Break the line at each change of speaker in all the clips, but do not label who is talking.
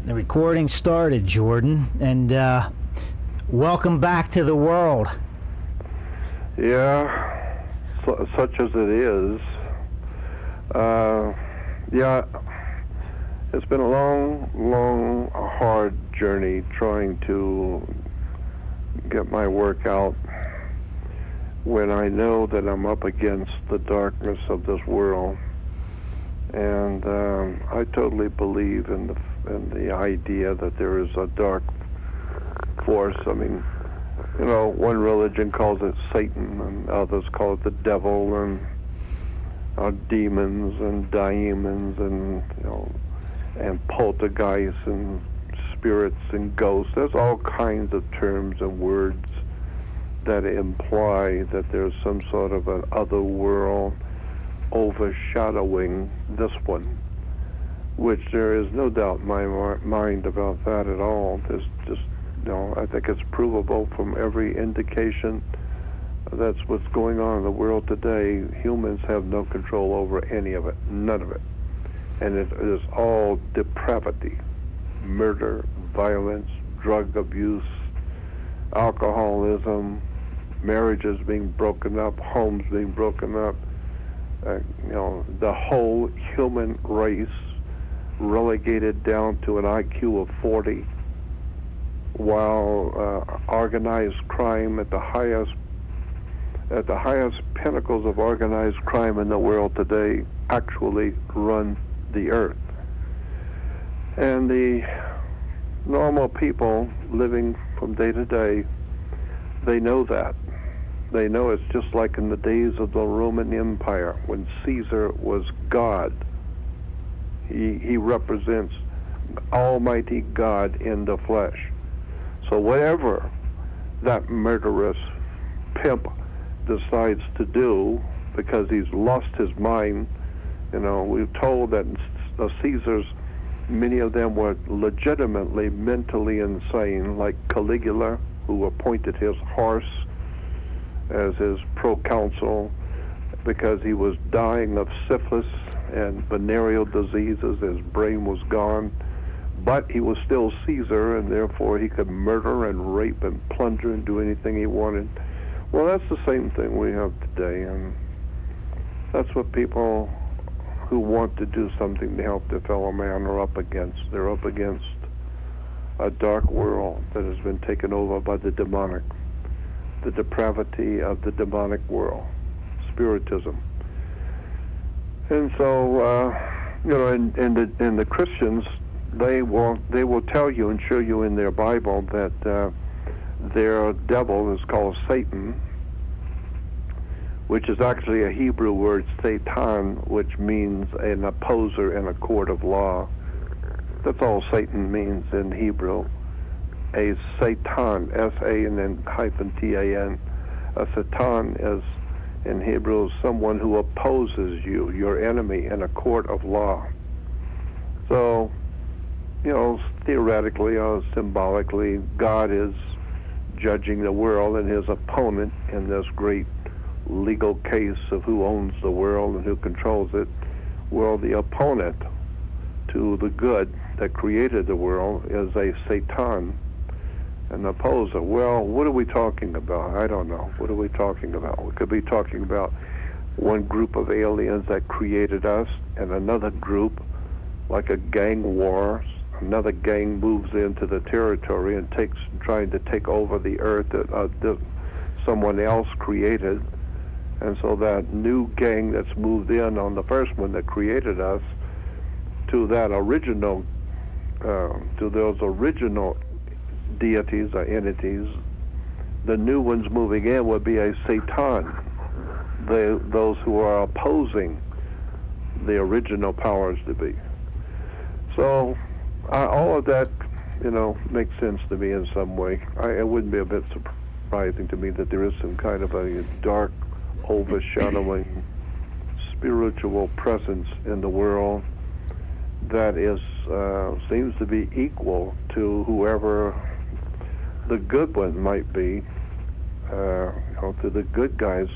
The recording started, Jordan, and welcome back to the world.
Yeah, such as it is. Yeah, it's been a long, hard journey trying to get my work out when I know that I'm up against the darkness of this world. And I totally believe in the idea that there is a dark force. I mean, you know, one religion calls it Satan, and others call it the devil, and demons and daemons, and and poltergeists and spirits and ghosts. There's all kinds of terms and words that imply that there's some sort of an other world overshadowing this one, which there is no doubt in my mind about that at all. There's just, I think it's provable from every indication. That's what's going on in the world today. Humans have no control over any of it, none of it. And it is all depravity, murder, violence, drug abuse, alcoholism, marriages being broken up, homes being broken up, the whole human race relegated down to an IQ of 40, while organized crime at the highest pinnacles of organized crime in the world today actually run the earth. And the normal people living from day to day, they know that. They know it's just like in the days of the Roman Empire when Caesar was God. He represents Almighty God in the flesh. So whatever that murderous pimp decides to do, because he's lost his mind, we're told that the Caesars, many of them were legitimately mentally insane, like Caligula, who appointed his horse as his proconsul because he was dying of syphilis and venereal diseases. His brain was gone, but he was still Caesar, and therefore he could murder and rape and plunder and do anything he wanted. Well, that's the same thing we have today, and that's what people who want to do something to help their fellow man are up against. They're up against a dark world that has been taken over by the demonic, the depravity of the demonic world, spiritism. And so, in the Christians, they will tell you and show you in their Bible that their devil is called Satan, which is actually a Hebrew word, Satan, which means an opposer in a court of law. That's all Satan means in Hebrew. A Satan, S-A and then hyphen T-A-N. A Satan is, in Hebrew, someone who opposes you, your enemy, in a court of law. So, theoretically or symbolically, God is judging the world, and his opponent in this great legal case of who owns the world and who controls it, well, the opponent to the good that created the world is a Satan, an opposer. Well, what are we talking about? I don't know. What are we talking about? We could be talking about one group of aliens that created us, and another group, like a gang war, another gang moves into the territory and trying to take over the earth that someone else created. And so that new gang that's moved in on the first one that created us, to that original, to those original deities or entities, the new ones moving in would be a Satan, those who are opposing the original powers to be. So all of that, makes sense to me in some way. It wouldn't be a bit surprising to me that there is some kind of a dark, overshadowing spiritual presence in the world that is seems to be equal to whoever the good one might be, to the good guys,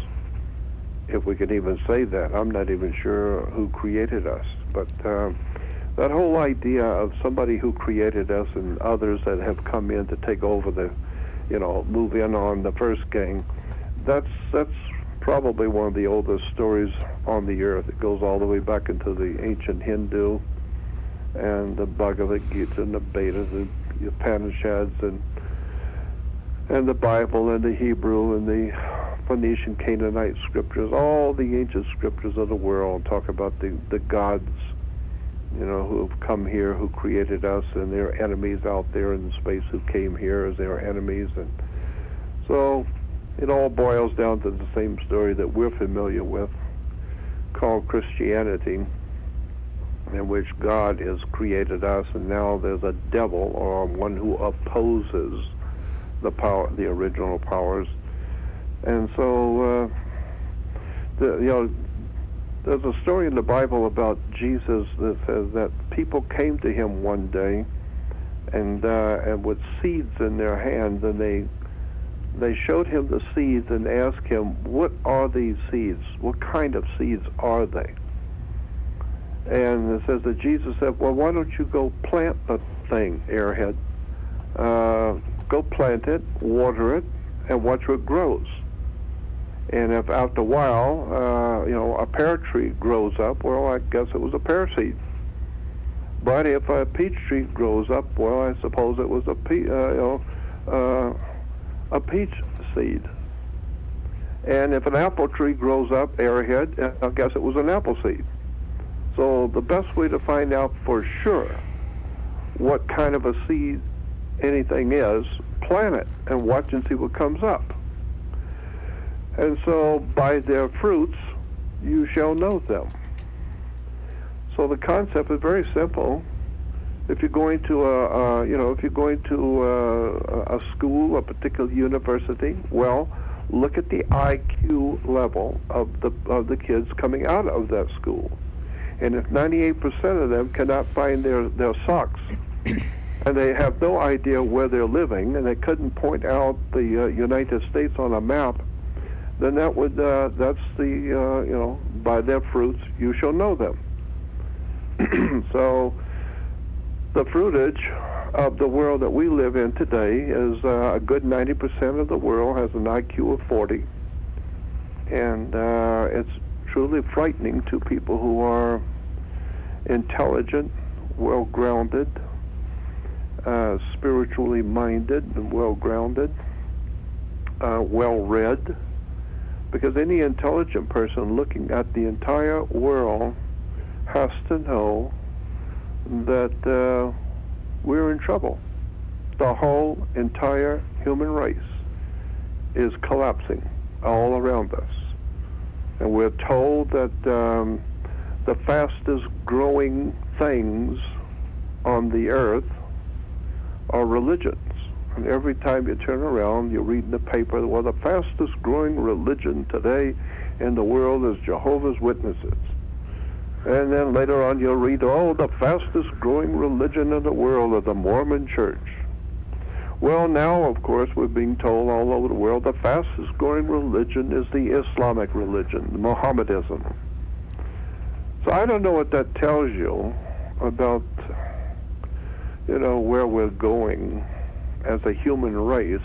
if we can even say that. I'm not even sure who created us, but that whole idea of somebody who created us and others that have come in to take over the, move in on the first gang, that's probably one of the oldest stories on the earth. It goes all the way back into the ancient Hindu and the Bhagavad Gita and the Vedas, the Upanishads, and the Bible and the Hebrew and the Phoenician Canaanite scriptures. All the ancient scriptures of the world talk about the gods, who have come here, who created us, and their enemies out there in space who came here as their enemies. And so it all boils down to the same story that we're familiar with, called Christianity, in which God has created us, and now there's a devil, or one who opposes the power, the original powers. And so there's a story in the Bible about Jesus that says that people came to him one day and with seeds in their hands, and they showed him the seeds and asked him, "What are these seeds? What kind of seeds are they?" And it says that Jesus said, "Well, why don't you go plant the thing, airhead? Go plant it, water it, and watch what grows. And if after a while, a pear tree grows up, well, I guess it was a pear seed. But if a peach tree grows up, well, I suppose it was a peach seed. And if an apple tree grows up, airhead, I guess it was an apple seed. So the best way to find out for sure what kind of a seed anything is, plant it and watch and see what comes up. And so by their fruits you shall know them." So the concept is very simple. If you're going to a school, a particular university, well, look at the IQ level of the kids coming out of that school. And if 98% of them cannot find their socks, and they have no idea where they're living, and they couldn't point out the United States on a map, then that's by their fruits you shall know them. So the fruitage of the world that we live in today is a good 90% of the world has an IQ of 40, and it's truly frightening to people who are intelligent, well-grounded, spiritually minded and well-grounded, well-read, because any intelligent person looking at the entire world has to know that we're in trouble. The whole entire human race is collapsing all around us. And we're told that the fastest growing things on the earth are religions. And every time you turn around, you read in the paper, well, the fastest growing religion today in the world is Jehovah's Witnesses. And then later on you'll read, oh, the fastest growing religion in the world is the Mormon Church. Well, now, of course, we're being told all over the world the fastest growing religion is the Islamic religion, Mohammedanism. So I don't know what that tells you about, where we're going as a human race.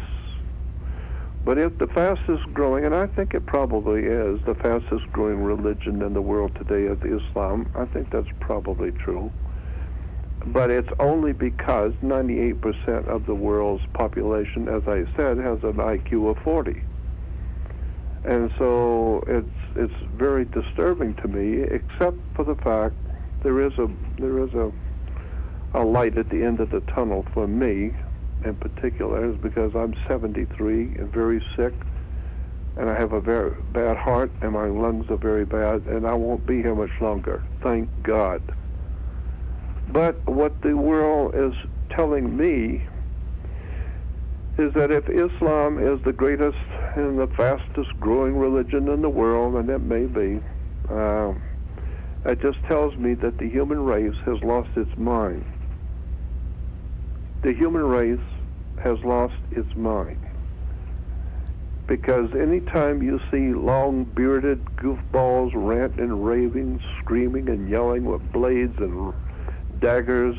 But if the fastest growing, and I think it probably is, the fastest growing religion in the world today is Islam, I think that's probably true. But it's only because 98% of the world's population, as I said, has an IQ of 40. And so it's very disturbing to me, except for the fact there is a light at the end of the tunnel for me in particular, is because I'm 73 and very sick, and I have a very bad heart, and my lungs are very bad, and I won't be here much longer, thank God. But what the world is telling me is that if Islam is the greatest and the fastest growing religion in the world, and it may be, it just tells me that the human race has lost its mind. The human race has lost its mind. Because anytime you see long-bearded goofballs ranting and raving, screaming and yelling with blades and daggers,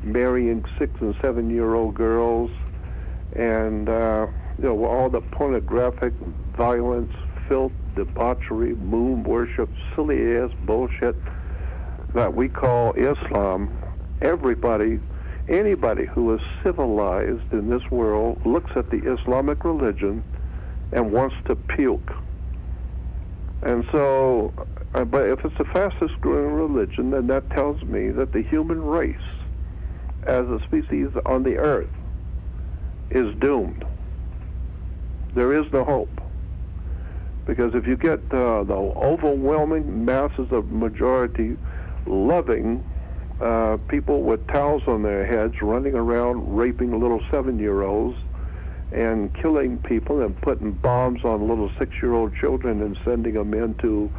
marrying 6- and 7-year-old girls, and all the pornographic violence, filth, debauchery, moon worship, silly ass bullshit that we call Islam. Anybody who is civilized in this world looks at the Islamic religion and wants to puke. And so, but if it's the fastest growing religion, then that tells me that the human race as a species on the earth is doomed. There is no hope. Because if you get the overwhelming masses of majority loving people with towels on their heads running around raping little 7-year-olds and killing people and putting bombs on little 6-year-old children and sending them in to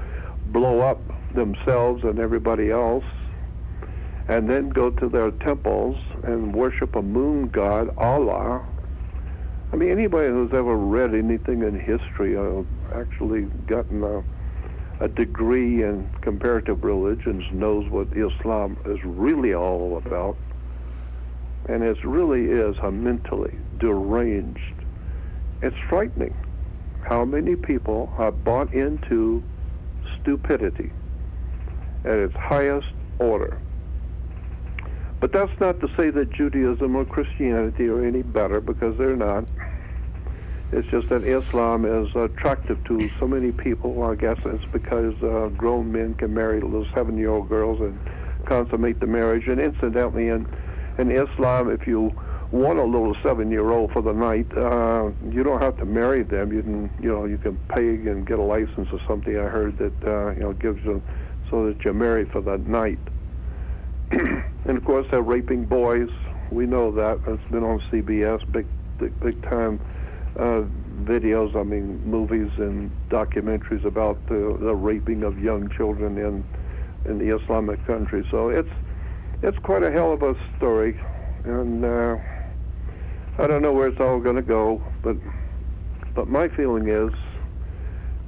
blow up themselves and everybody else, and then go to their temples and worship a moon god, Allah. I mean, anybody who's ever read anything in history, actually gotten a degree in comparative religions, knows what Islam is really all about. And it really is a mentally deranged. It's frightening how many people have bought into stupidity at its highest order. But that's not to say that Judaism or Christianity are any better, because they're not. It's just that Islam is attractive to so many people. I guess it's because grown men can marry little 7-year-old girls and consummate the marriage. And incidentally, in Islam, if you want a little 7-year-old for the night, you don't have to marry them. You can pay and get a license or something. I heard that gives you so that you're married for the night. And of course, they're raping boys. We know that. It's been on CBS, big time videos. I mean, movies and documentaries about the raping of young children in the Islamic countries. So it's quite a hell of a story, and I don't know where it's all going to go. But my feeling is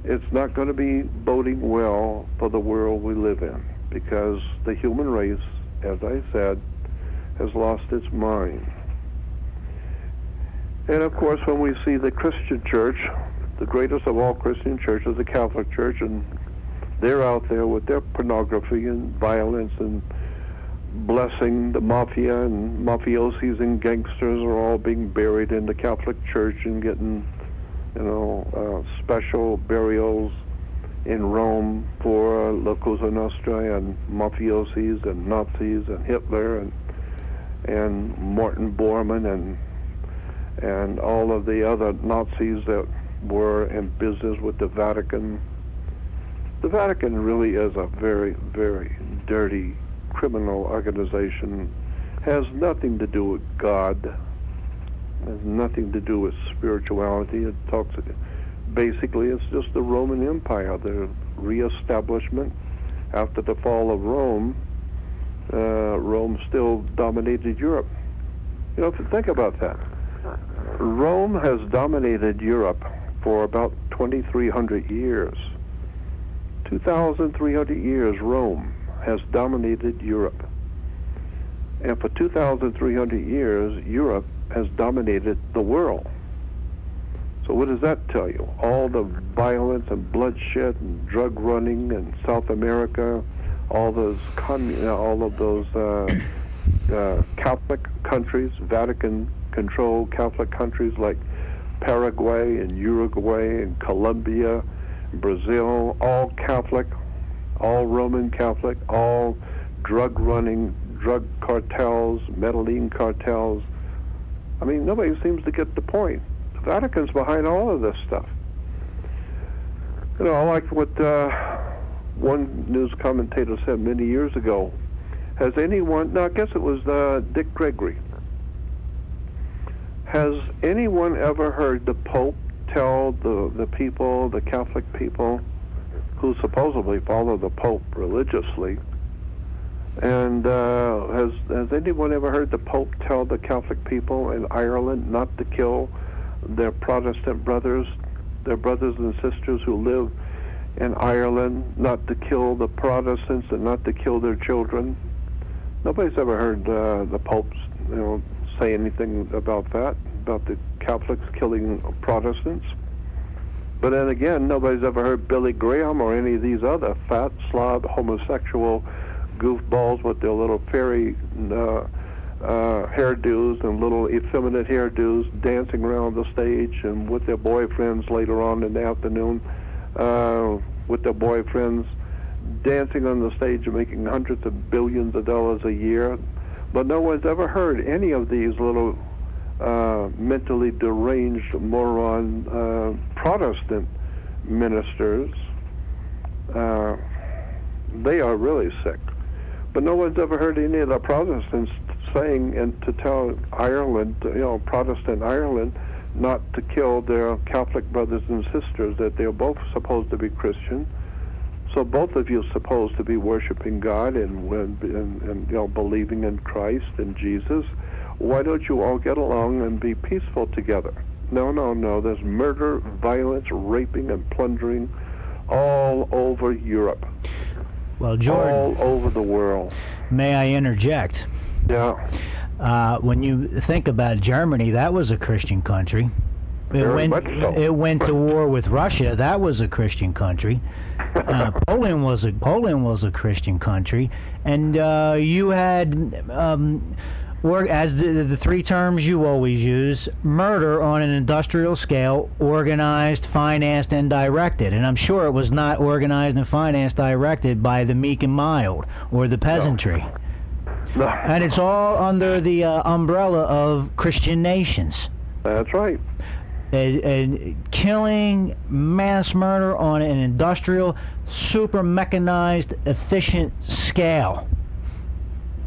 it's not going to be boding well for the world we live in, because the human race, as I said, has lost its mind. And of course, when we see the Christian church, the greatest of all Christian churches, the Catholic Church, and they're out there with their pornography and violence and blessing the mafia, and mafiosis and gangsters are all being buried in the Catholic Church and getting, special burials in Rome for La Cosa Nostra and mafiosis and Nazis and Hitler and Martin Bormann and all of the other Nazis that were in business with the Vatican. The Vatican really is a very, very dirty criminal organization. Has nothing to do with God. Has nothing to do with spirituality. It talks, basically, it's just the Roman Empire, the reestablishment after the fall of Rome. Rome still dominated Europe. If you think about that, Rome has dominated Europe for about 2,300 years. 2,300 years Rome has dominated Europe. And for 2,300 years, Europe has dominated the world. So what does that tell you? All the violence and bloodshed and drug running in South America, all of those Catholic countries, Vatican-controlled Catholic countries like Paraguay and Uruguay and Colombia, Brazil, all Catholic, all Roman Catholic, all drug-running, drug cartels, Medellin cartels. I mean, nobody seems to get the point. The Vatican's behind all of this stuff. I like what one news commentator said many years ago. Has anyone, I guess it was Dick Gregory, has anyone ever heard the Pope tell the people, the Catholic people, who supposedly follow the Pope religiously, and has anyone ever heard the Pope tell the Catholic people in Ireland not to kill their Protestant brothers, their brothers and sisters who live in Ireland, not to kill the Protestants and not to kill their children? Nobody's ever heard the popes, say anything about that, about the Catholics killing Protestants. But then again, nobody's ever heard Billy Graham or any of these other fat, slob, homosexual goofballs with their little fairy hairdos and little effeminate hairdos dancing around the stage, and with their boyfriends later on in the afternoon, with their boyfriends dancing on the stage and making hundreds of billions of dollars a year. But no one's ever heard any of these little mentally deranged moron Protestant ministers. They are really sick. But no one's ever heard any of the Protestants saying and to tell Ireland, Protestant Ireland, not to kill their Catholic brothers and sisters, that they're both supposed to be Christian. So both of you are supposed to be worshiping God and believing in Christ and Jesus. Why don't you all get along and be peaceful together? No. There's murder, violence, raping, and plundering all over Europe.
Well, Jordan,
all over the world.
May I interject?
Yeah.
When you think about Germany, that was a Christian country. It went to war with Russia. That was a Christian country. Poland was a Christian country, and you had, as the three terms you always use, murder on an industrial scale, organized, financed, and directed. And I'm sure it was not organized and financed, directed by the meek and mild or the peasantry.
No.
And it's all under the umbrella of Christian nations.
That's right.
And killing, mass murder on an industrial, super mechanized, efficient scale.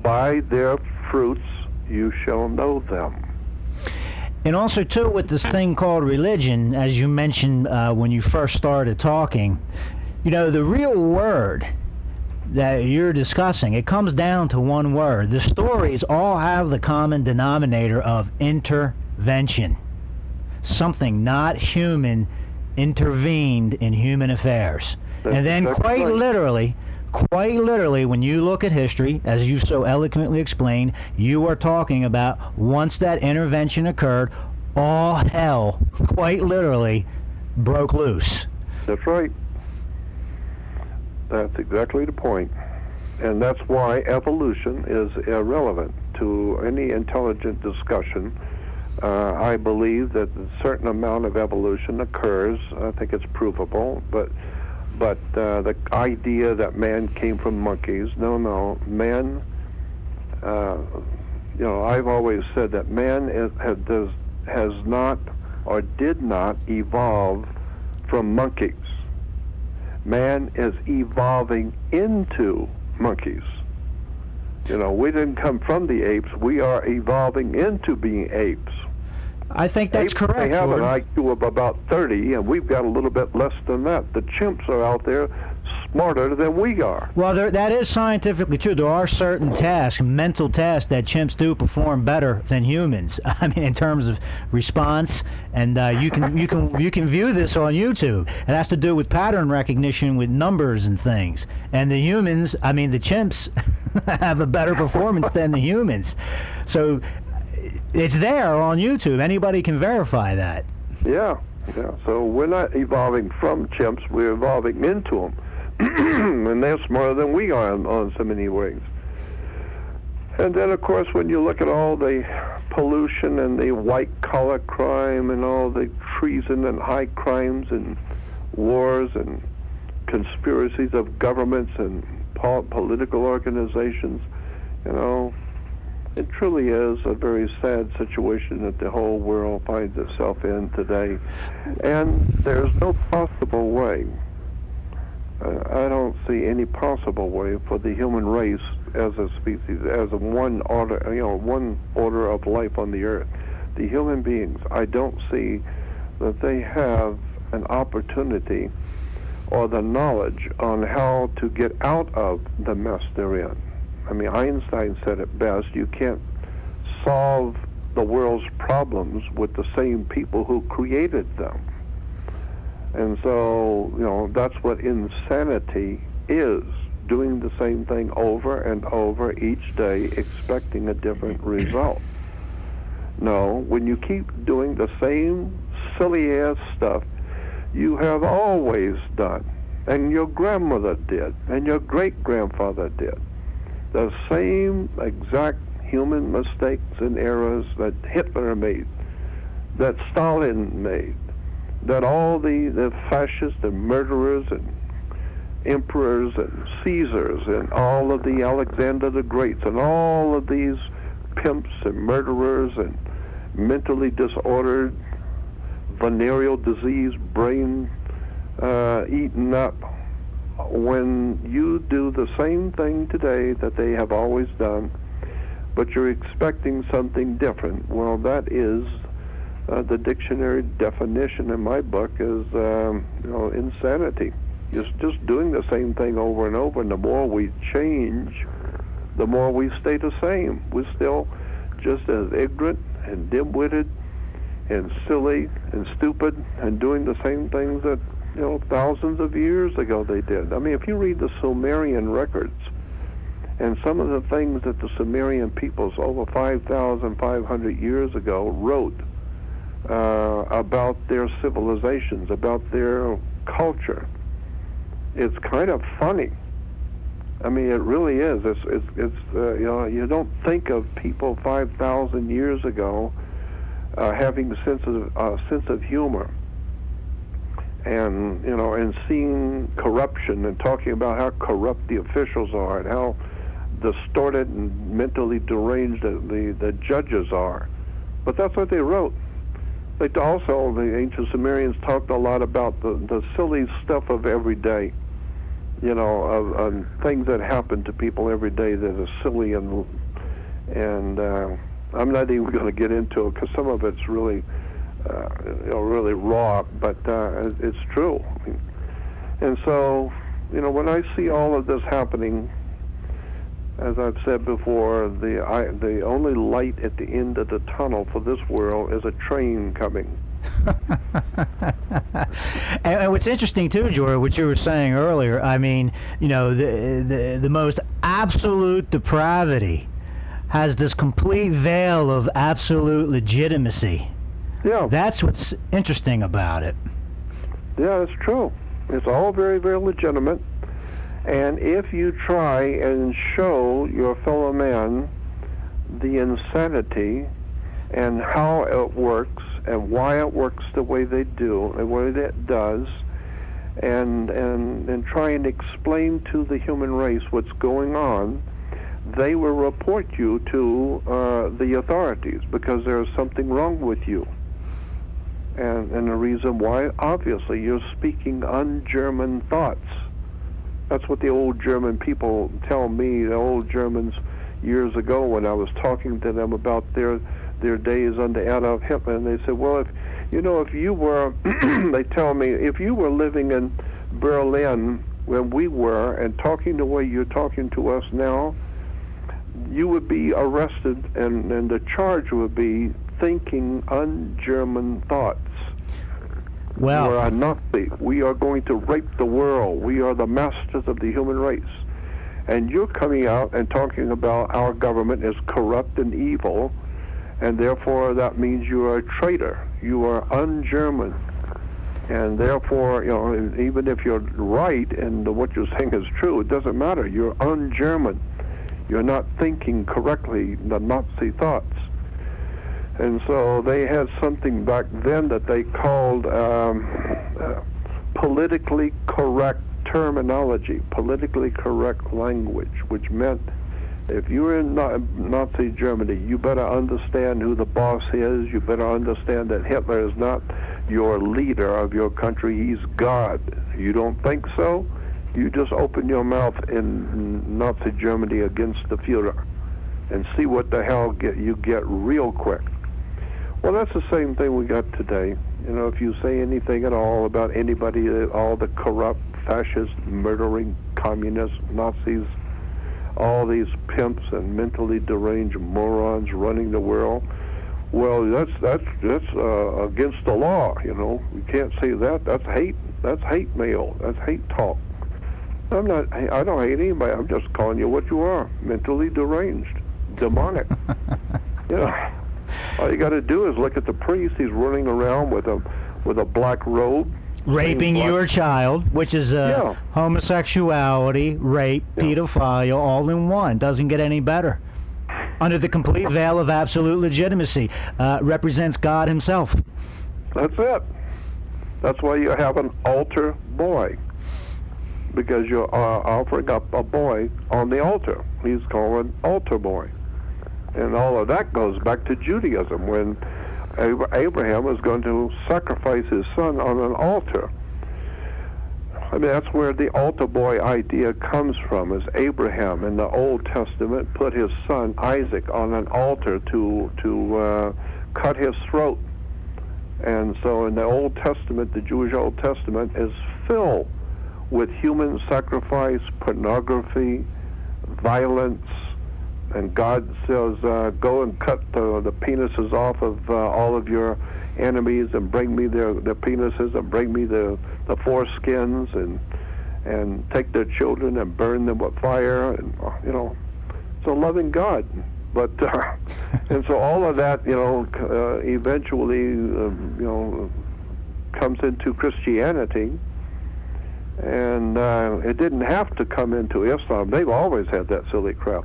By their fruits you shall know them.
And also, too, with this thing called religion, as you mentioned when you first started talking, the real word that you're discussing, it comes down to one word. The stories all have the common denominator of intervention. Something not human intervened in human affairs. And then quite literally, when you look at history, as you so eloquently explained, you are talking about once that intervention occurred, all hell, quite literally, broke loose.
That's right. That's exactly the point. And that's why evolution is irrelevant to any intelligent discussion. I believe that a certain amount of evolution occurs. I think it's provable, but the idea that man came from monkeys, no, man. I've always said that man has not or did not evolve from monkeys. Man is evolving into monkeys. We didn't come from the apes. We are evolving into being apes.
I think that's correct.
They have
Jordan.
an IQ of about 30, and we've got a little bit less than that. The chimps are out there smarter than we are.
Well, that is scientifically true. There are certain tasks, mental tasks, that chimps do perform better than humans. I mean, in terms of response, and you can view this on YouTube. It has to do with pattern recognition with numbers and things. And the humans, the chimps, have a better performance than the humans. So it's there on YouTube. Anybody can verify that.
Yeah. So we're not evolving from chimps. We're evolving into them. And they're smarter than we are on so many ways. And then, of course, when you look at all the pollution and the white-collar crime and all the treason and high crimes and wars and conspiracies of governments and political organizations, it truly is a very sad situation that the whole world finds itself in today. And there's no possible way, I don't see any possible way for the human race as a species, as a one order of life on the earth. The human beings, I don't see that they have an opportunity or the knowledge on how to get out of the mess they're in. Einstein said it best, you can't solve the world's problems with the same people who created them. And so, that's what insanity is. doing the same thing over and over each day, expecting a different result. No, when you keep doing the same silly-ass stuff you have always done, and your grandmother did, and your great-grandfather did, the same exact human mistakes and errors that Hitler made, that Stalin made, that all the fascists and murderers and emperors and Caesars and all of the Alexander the Greats and all of these pimps and murderers and mentally disordered, venereal disease, brain eaten up. When you do the same thing today that they have always done, but you're expecting something different, well, that is the dictionary definition in my book is insanity. Just doing the same thing over and over, and the more we change, the more we stay the same. We're still just as ignorant and dim-witted and silly and stupid and doing the same things that thousands of years ago they did. I mean, if you read the Sumerian records and some of the things that the Sumerian peoples over 5,500 years ago wrote about their civilizations, about their culture, it's kind of funny. I mean, it really is. It's you don't think of people 5,000 years ago having a sense of humor, and and seeing corruption and talking about how corrupt the officials are and how distorted and mentally deranged the judges are. But that's what they wrote. They also, the ancient Sumerians talked a lot about the silly stuff of every day. Of things that happen to people every day that are silly, and I'm not even going to get into it because some of it's really, really raw, but it's true. And so, when I see all of this happening, as I've said before, the only light at the end of the tunnel for this world is a train coming.
And what's interesting too, Jory, what you were saying earlier, I mean, the most absolute depravity has this complete veil of absolute legitimacy.
Yeah.
That's what's interesting about it.
Yeah, it's true. It's all very, very legitimate. And if you try and show your fellow man the insanity and how it works and why it works the way they do and what it does, and try and explain to the human race what's going on, they will report you to the authorities because there's something wrong with you. And the reason why, obviously, you're speaking un-German thoughts. That's what the old German people tell me, the old Germans years ago when I was talking to them about their days under Adolf Hitler, and they said, well, if you were, they tell me, if you were living in Berlin when we were and talking the way you're talking to us now, you would be arrested, and the charge would be thinking un-German thoughts.
Well,
we are a Nazi. We are going to rape the world. We are the masters of the human race. And you're coming out and talking about our government is corrupt and evil, and therefore that means you are a traitor. You are un-German. And therefore, even if you're right and what you're saying is true, it doesn't matter. You're un-German. You're not thinking correctly the Nazi thoughts. And so they had something back then that they called politically correct terminology, politically correct language, which meant if you're in Nazi Germany, you better understand who the boss is. You better understand that Hitler is not your leader of your country. He's God. You don't think so? You just open your mouth in Nazi Germany against the Führer and see what the hell you get real quick. Well, that's the same thing we got today. If you say anything at all about anybody, all the corrupt, fascist, murdering, communist, Nazis, all these pimps and mentally deranged morons running the world, well, that's against the law. We can't say that. That's hate. That's hate mail. That's hate talk. I don't hate anybody. I'm just calling you what you are: mentally deranged, demonic. You know, all you got to do is look at the priest. He's running around with a black robe,
raping your child, which is homosexuality, rape, pedophilia, all in one. Doesn't get any better. Under the complete veil of absolute legitimacy, represents God himself.
That's it. That's why you have an altar boy, because you're offering up a boy on the altar. He's called an altar boy. And all of that goes back to Judaism, when Abraham was going to sacrifice his son on an altar. I mean, that's where the altar boy idea comes from, is Abraham in the Old Testament put his son Isaac on an altar to cut his throat. And so in the Old Testament, the Jewish Old Testament is filled with human sacrifice, pornography, violence, and God says, go and cut the penises off of all of your enemies and bring me their penises and bring me the foreskins and take their children and burn them with fire. And, you know, it's a loving God. But, and so all of that, you know, eventually, you know, comes into Christianity. And it didn't have to come into Islam. They've always had that silly crap.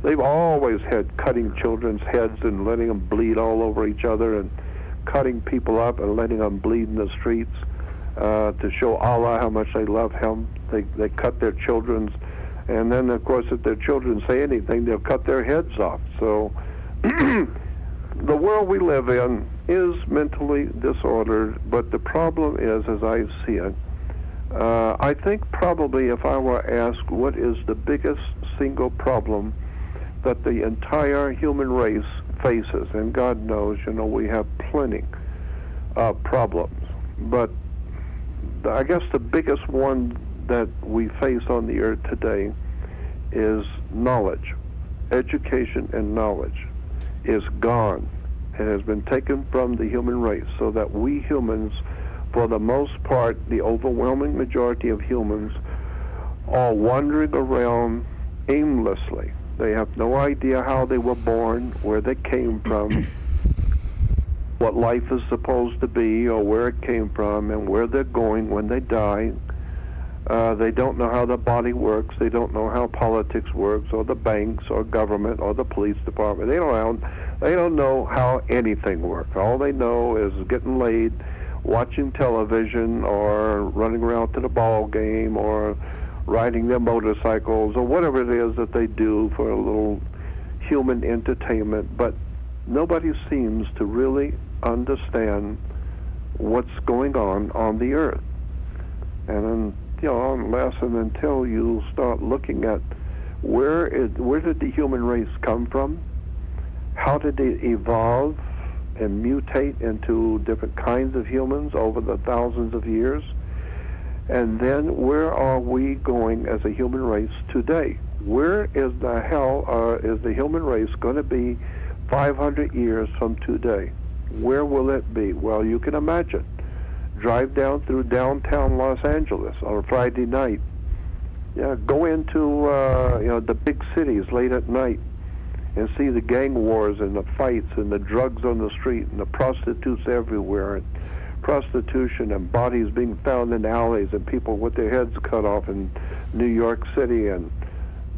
They've always had cutting children's heads and letting them bleed all over each other, and cutting people up and letting them bleed in the streets to show Allah how much they love him. They cut their children's, and then, of course, if their children say anything, they'll cut their heads off. So the world we live in is mentally disordered, but the problem is, as I see it, I think probably if I were asked what is the biggest single problem that the entire human race faces, and God knows, you know, we have plenty of problems, but I guess the biggest one that we face on the earth today is knowledge. Education and knowledge is gone. It has been taken from the human race, so that we humans, for the most part, the overwhelming majority of humans, are wandering around aimlessly. They have no idea how they were born, where they came from, what life is supposed to be, or where it came from, and where they're going when they die. They don't know how the body works. They don't know how politics works, or the banks, or government, or the police department. They don't know how anything works. All they know is getting laid, watching television, or running around to the ball game, or riding their motorcycles, or whatever it is that they do for a little human entertainment. But nobody seems to really understand what's going on the earth. And you know, unless and until you start looking at where did the human race come from, how did they evolve and mutate into different kinds of humans over the thousands of years, and then where are we going as a human race today? Where is the hell is the human race going to be 500 years from today? Where will it be? Well, you can imagine. Drive down through downtown Los Angeles on a Friday night. Yeah, go into you know, the big cities late at night and see the gang wars and the fights and the drugs on the street and the prostitutes everywhere, and prostitution and bodies being found in alleys and people with their heads cut off in New York City, and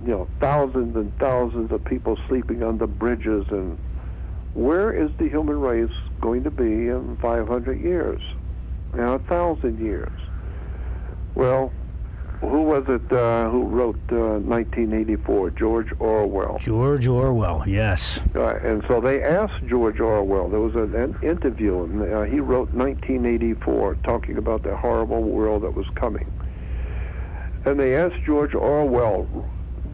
you know, thousands and thousands of people sleeping under bridges. And where is the human race going to be in 500 years? Now, 1,000 years. Well, who was it who wrote 1984? George Orwell.
George Orwell, yes.
And so they asked George Orwell. There was an interview, and he wrote 1984, talking about the horrible world that was coming. And they asked George Orwell,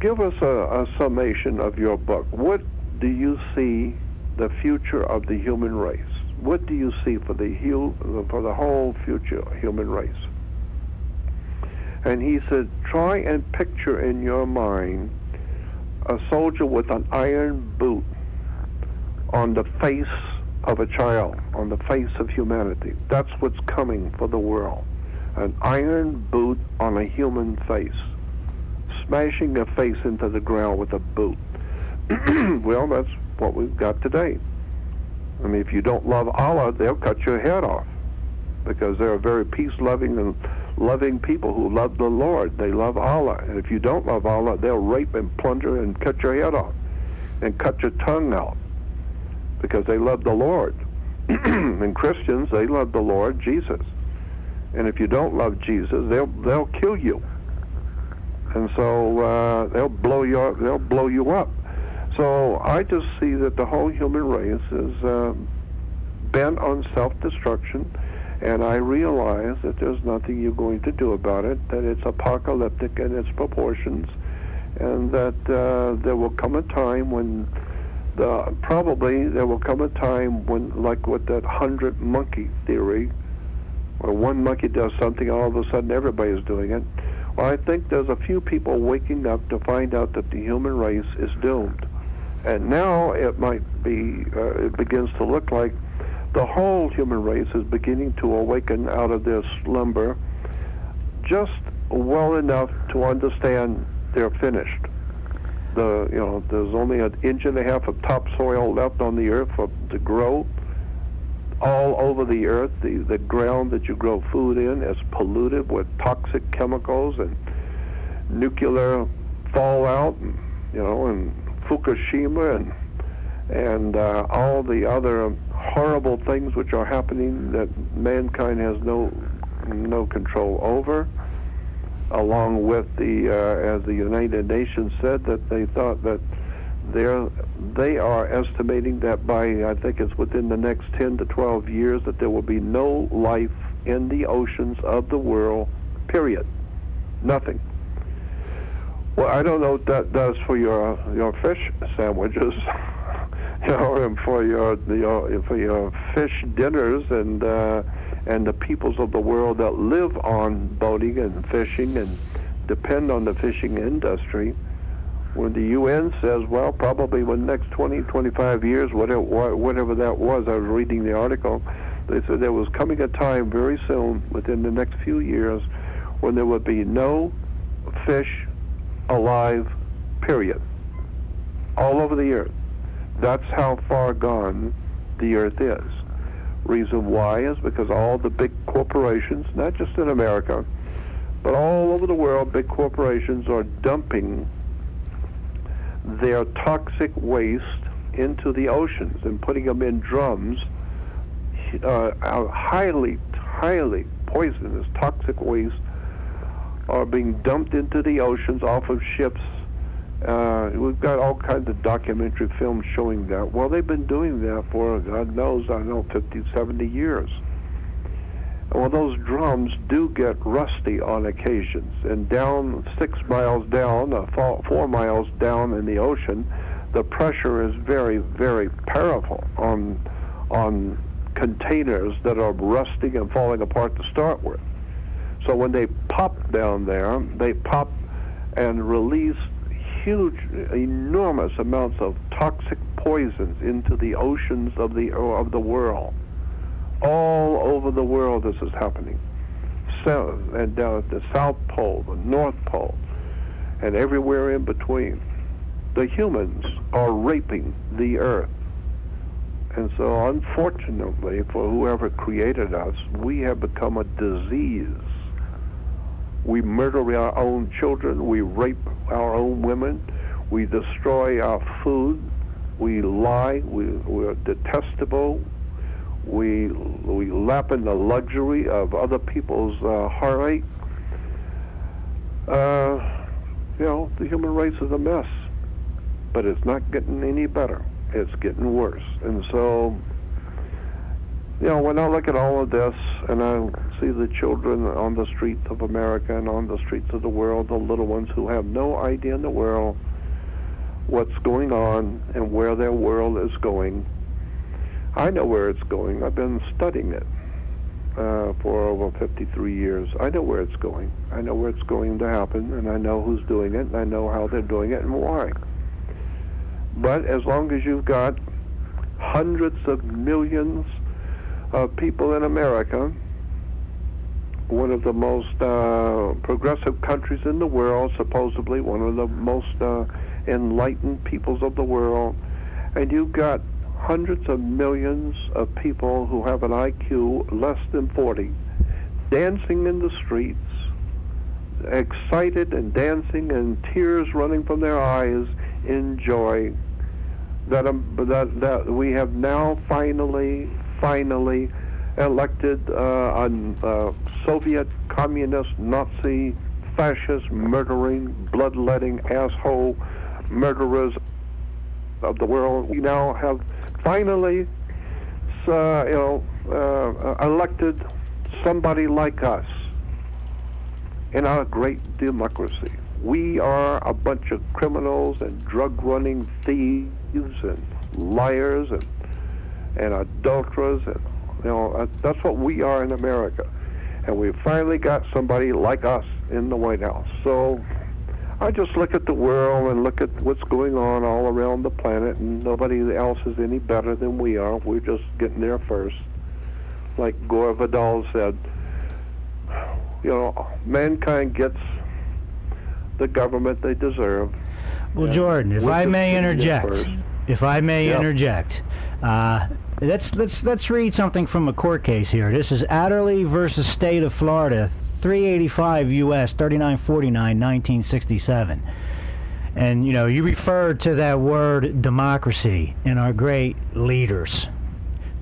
give us a summation of your book. What do you see the future of the human race? What do you see for the whole future human race? And he said, try and picture in your mind a soldier with an iron boot on the face of a child, on the face of humanity. That's what's coming for the world. an iron boot on a human face, smashing a face into the ground with a boot. Well, that's what we've got today. I mean, if you don't love Allah, they'll cut your head off, because they're very peace-loving and loving people who love the Lord. They love Allah. And if you don't love Allah, they'll rape and plunder and cut your head off and cut your tongue out, because they love the Lord. And Christians, they love the Lord Jesus. And if you don't love Jesus, they'll kill you. And so they'll blow you up. So I just see that the whole human race is bent on self-destruction, and I realize that there's nothing you're going to do about it, that it's apocalyptic in its proportions, and that there will come a time when, probably there will come a time when, like with that 100 monkey theory, where one monkey does something, all of a sudden everybody's doing it. Well, I think there's a few people waking up to find out that the human race is doomed. And now it might be, it begins to look like the whole human race is beginning to awaken out of their slumber just well enough to understand they're finished. There's only 1.5 inches of topsoil left on the earth to grow. All over the earth, the ground that you grow food in is polluted with toxic chemicals and nuclear fallout, and Fukushima and all the other horrible things which are happening that mankind has no control over. Along with as the United Nations said, that they thought that they are estimating that by, I think it's within the next 10 to 12 years, that there will be no life in the oceans of the world, period. Nothing. Well, I don't know what that does for your fish sandwiches, and for your fish dinners, and the peoples of the world that live on boating and fishing and depend on the fishing industry. When the UN says, well, probably within the next 20, 25 years, whatever that was, I was reading the article, they said there was coming a time very soon, within the next few years, when there would be no fish alive, period, all over the earth. That's how far gone the earth is. Reason why is because all the big corporations, not just in America, but all over the world, big corporations are dumping their toxic waste into the oceans and putting them in drums, highly poisonous toxic waste are being dumped into the oceans off of ships. We've got all kinds of documentary films showing that. Well, they've been doing that for, God knows, 50, 70 years. Well, those drums do get rusty on occasions, and down 6 miles down, 4 miles down in the ocean, the pressure is very, very powerful on containers that are rusting and falling apart to start with. So when they pop down there, they pop and release huge, enormous amounts of toxic poisons into the oceans of the world. All over the world this is happening. And down at the South Pole, the North Pole, and everywhere in between. The humans are raping the earth. And so unfortunately for whoever created us, we have become a disease. We murder our own children, we rape our own women, we destroy our food, we lie, we're detestable, we lap in the luxury of other people's heartache. The human race is a mess, but it's not getting any better. It's getting worse. And so, when I look at all of this and I see the children on the streets of America and on the streets of the world, the little ones who have no idea in the world what's going on and where their world is going. I know where it's going. I've been studying it for over 53 years. I know where it's going. I know where it's going to happen, and I know who's doing it, and I know how they're doing it and why. But as long as you've got hundreds of millions of people in America one of the most progressive countries in the world, supposedly one of the most enlightened peoples of the world, and you've got hundreds of millions of people who have an IQ less than 40, dancing in the streets, excited and dancing and tears running from their eyes in joy that we have now finally elected a Soviet communist Nazi fascist murdering bloodletting asshole murderers of the world. We now have finally elected somebody like us in our great democracy. We are a bunch of criminals and drug-running thieves and liars and adulterers, and that's what we are in America. And we finally got somebody like us in the White House. So I just look at the world and look at what's going on all around the planet, and nobody else is any better than we are. We're just getting there first. Like Gore Vidal said, mankind gets the government they deserve.
Well, Jordan, if I may interject, let's read something from a court case here. This is Adderley versus State of Florida, 385 U.S. 3949, 1967. And you referred to that word democracy in our great leaders.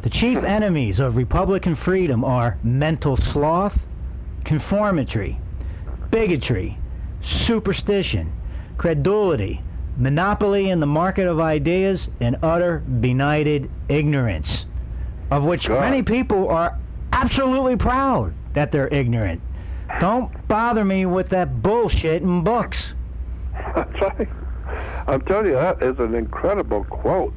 The chief enemies of Republican freedom are mental sloth, conformity, bigotry, superstition, credulity, monopoly in the market of ideas, and utter benighted ignorance, of which many people are absolutely proud that they're ignorant. Don't bother me with that bullshit in books.
That's right. I'm telling you, that is an incredible quote.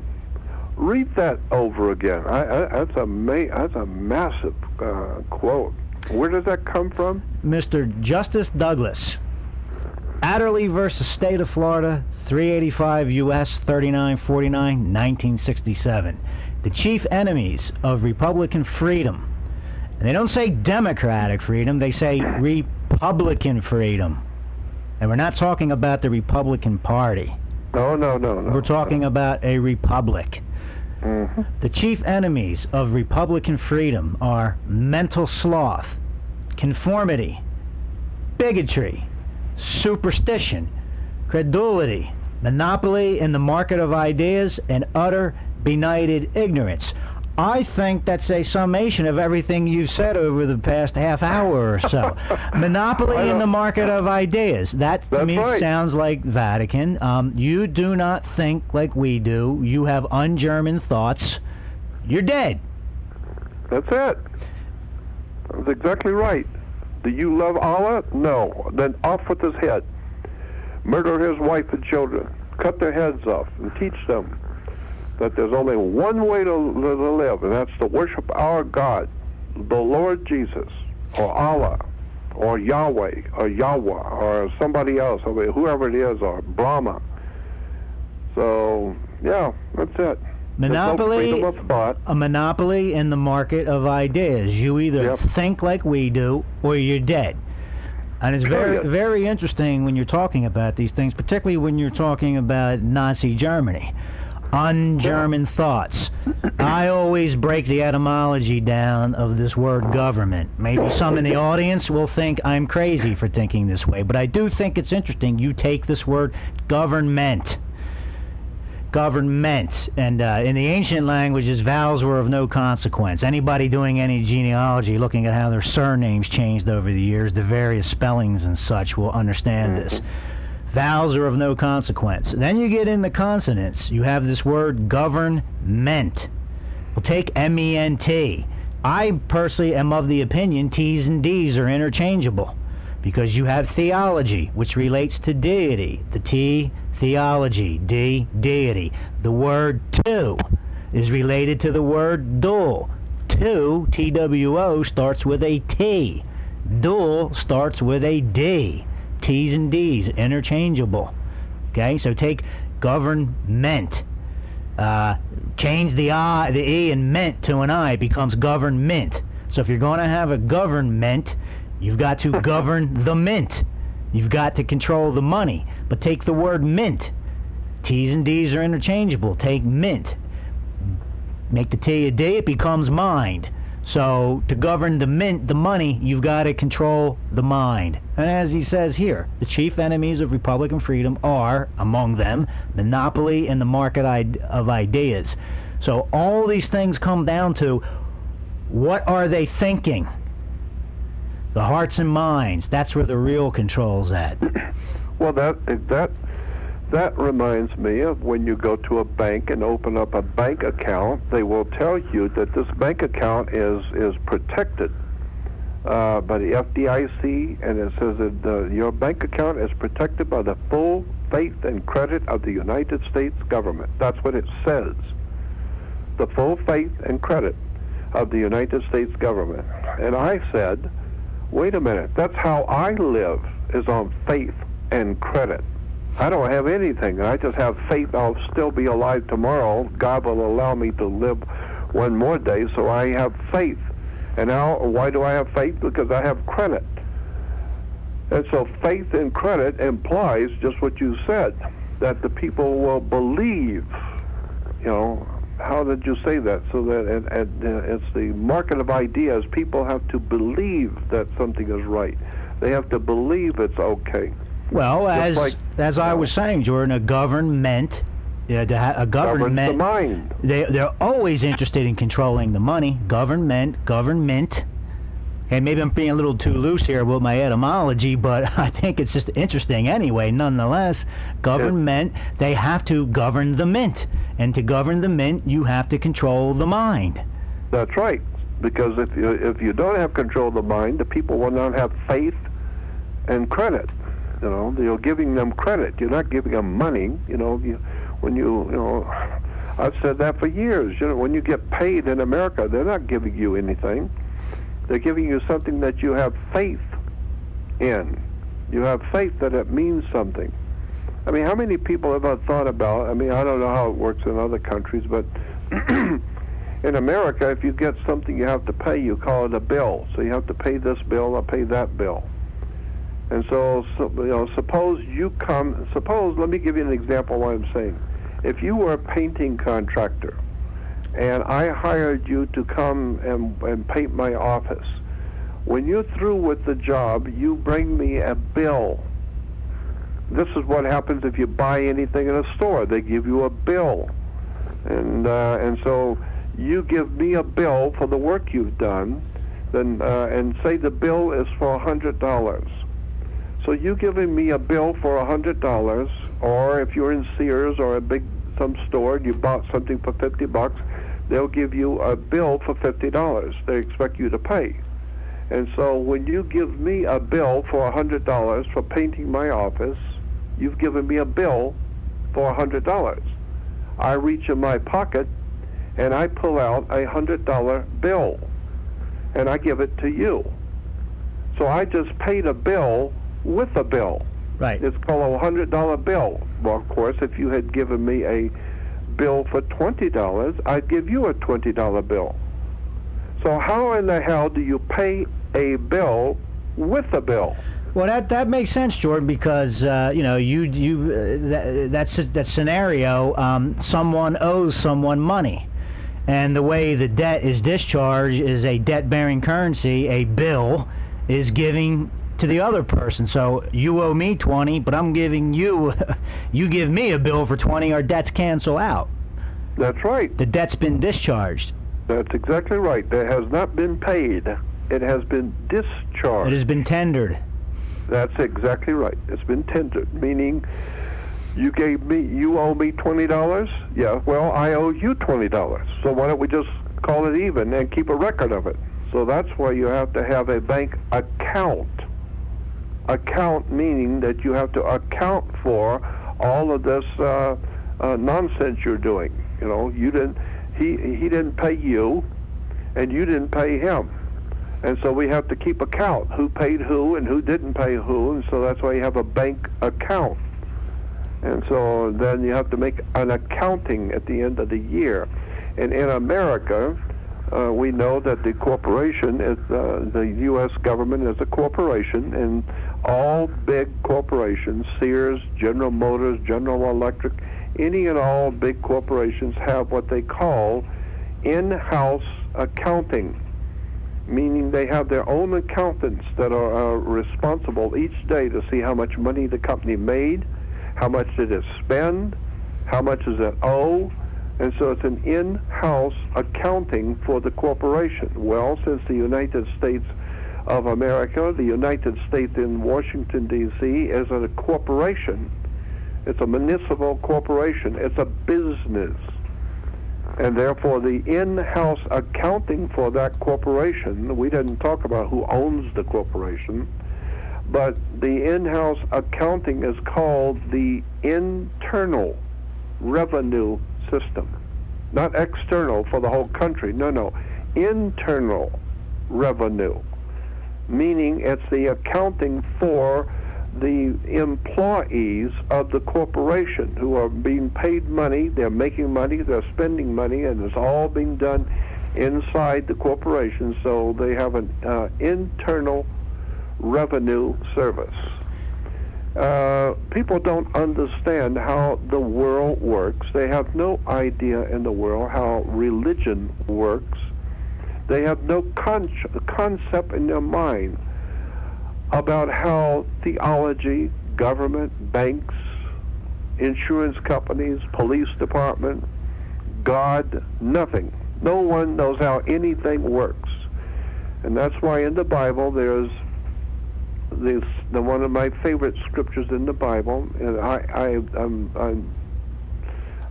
Read that over again. That's a massive quote. Where does that come from?
Mr. Justice Douglas. Adderley versus State of Florida, 385 U.S. 3949, 1967. The chief enemies of Republican freedom. And they don't say democratic freedom, they say Republican freedom. And we're not talking about the Republican Party.
No.
We're talking about a republic.
Mm-hmm.
The chief enemies of Republican freedom are mental sloth, conformity, bigotry, superstition, credulity, monopoly in the market of ideas, and utter benighted ignorance. I think that's a summation of everything you've said over the past half hour or so. Monopoly in the market of ideas. That to me sounds like Vatican. You do not think like we do. You have un-German thoughts. You're dead.
That's it. That's exactly right. Do you love Allah? No. Then off with his head. Murder his wife and children. Cut their heads off and teach them that there's only one way to live, and that's to worship our God, the Lord Jesus, or Allah, or Yahweh, or Yahweh, or somebody else, or whoever it is, or Brahma. So, yeah, that's it.
Monopoly,
no freedom of thought.
A monopoly in the market of ideas. You either think like we do, or you're dead. And it's very interesting when you're talking about these things, particularly when you're talking about Nazi Germany. Un-German thoughts. I always break the etymology down of this word government. Maybe some in the audience will think I'm crazy for thinking this way, but I do think it's interesting. You take this word government. Government. And in the ancient languages, vowels were of no consequence. Anybody doing any genealogy, looking at how their surnames changed over the years, the various spellings and such, will understand this. Vowels are of no consequence. Then you get into consonants. You have this word government. We'll take M-E-N-T. I personally am of the opinion T's and D's are interchangeable, because you have theology, which relates to deity. The T, theology, D, deity. The word to is related to the word dual. To, T-W-O, starts with a T. Dual starts with a D. T's and D's, interchangeable. Okay, so take government. Change the I, the E, and ment to an I. It becomes government. So if you're going to have a government, You've got to govern the mint. You've got to control the money. But take the word mint. T's and D's are interchangeable. Take mint. Make the T a D, it becomes mind. So to govern the mint, the money, you've got to control the mind. And as he says here, the chief enemies of Republican freedom are, among them, monopoly and the market of ideas. So all these things come down to, what are they thinking? The hearts and minds, that's where the real control's at.
Well, that reminds me of when you go to a bank and open up a bank account, they will tell you that this bank account is protected by the FDIC, and it says that your bank account is protected by the full faith and credit of the United States government. That's what it says. The full faith and credit of the United States government. And I said, wait a minute, that's how I live, is on faith and credit. I don't have anything. I just have faith I'll still be alive tomorrow. God will allow me to live one more day, so I have faith. And now, why do I have faith? Because I have credit. And so faith and credit implies just what you said, that the people will believe. You know, how did you say that? So that it's the market of ideas. People have to believe that something is right. They have to believe it's okay.
Well, as I was saying, Jordan, a government, a government,
the mind.
They're always interested in controlling the money. Government. And maybe I'm being a little too loose here with my etymology, but I think it's just interesting anyway. Nonetheless, government, they have to govern the mint, and to govern the mint, you have to control the mind.
That's right, because if you don't have control of the mind, the people will not have faith and credit. You know, you're giving them credit. You're not giving them money. You know, I've said that for years. You know, when you get paid in America, they're not giving you anything. They're giving you something that you have faith in. You have faith that it means something. I mean, how many people have I thought about? I mean, I don't know how it works in other countries, but in America, if you get something you have to pay, you call it a bill. So you have to pay this bill or pay that bill. And so you know, suppose, let me give you an example of what I'm saying. If you were a painting contractor, and I hired you to come and paint my office, when you're through with the job, you bring me a bill. This is what happens if you buy anything in a store. They give you a bill. And so you give me a bill for the work you've done, then and say the bill is for $100. So you giving me a bill for $100, or if you're in Sears or some store and you bought something for $50, they'll give you a bill for $50. They expect you to pay. And so when you give me a bill for $100 for painting my office, you've given me a bill for $100. I reach in my pocket and I pull out a $100 bill and I give it to you. So I just paid a bill with a bill.
Right.
It's called a $100 bill. Well, of course, if you had given me a bill for $20, I'd give you a $20 bill. So how in the hell do you pay a bill with a bill?
Well, that makes sense, Jordan, because you know, that scenario, someone owes someone money, and the way the debt is discharged is a debt-bearing currency. A bill is giving to the other person. So you owe me 20, but I'm giving you, you give me a bill for 20, our debts cancel out.
That's right.
The debt's been discharged.
That's exactly right. It has not been paid. It has been discharged.
It has been tendered.
That's exactly right. It's been tendered, meaning you owe me $20? Yeah, well, I owe you $20. So why don't we just call it even and keep a record of it? So that's why you have to have a bank account. Account meaning that you have to account for all of this nonsense you're doing. You know, he didn't pay you, and you didn't pay him. And so we have to keep account, who paid who and who didn't pay who, and so that's why you have a bank account. And so then you have to make an accounting at the end of the year. And in America, We know that the corporation is the U.S. government is a corporation, and all big corporations, Sears, General Motors, General Electric, any and all big corporations have what they call in-house accounting, meaning they have their own accountants that are responsible each day to see how much money the company made, how much did it spend, how much does it owe, and so it's an in-house accounting for the corporation. Well, since the United States of America, the United States in Washington, D.C., is a corporation. It's a municipal corporation. It's a business. And therefore, the in-house accounting for that corporation, we didn't talk about who owns the corporation, but the in-house accounting is called the internal revenue system. Not external for the whole country. No. Internal revenue. Meaning it's the accounting for the employees of the corporation who are being paid money, they're making money, they're spending money, and it's all being done inside the corporation, so they have an internal revenue service. People don't understand how the world works. They have no idea in the world how religion works. They have no concept in their mind about how theology, government, banks, insurance companies, police department, God, nothing. No one knows how anything works. And that's why in the Bible there's one of my favorite scriptures in the Bible, and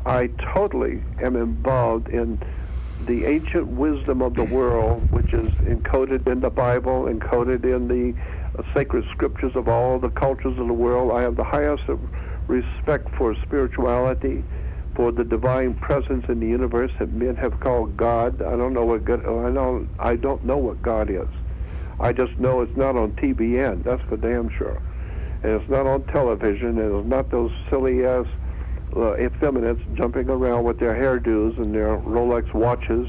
I totally am involved in the ancient wisdom of the world, which is encoded in the Bible, encoded in the sacred scriptures of all the cultures of the world. I have the highest of respect for spirituality, for the divine presence in the universe that men have called God. I don't know what God is. I just know it's not on TBN. That's for damn sure. And it's not on television, and it's not those silly-ass effeminates jumping around with their hairdos and their Rolex watches,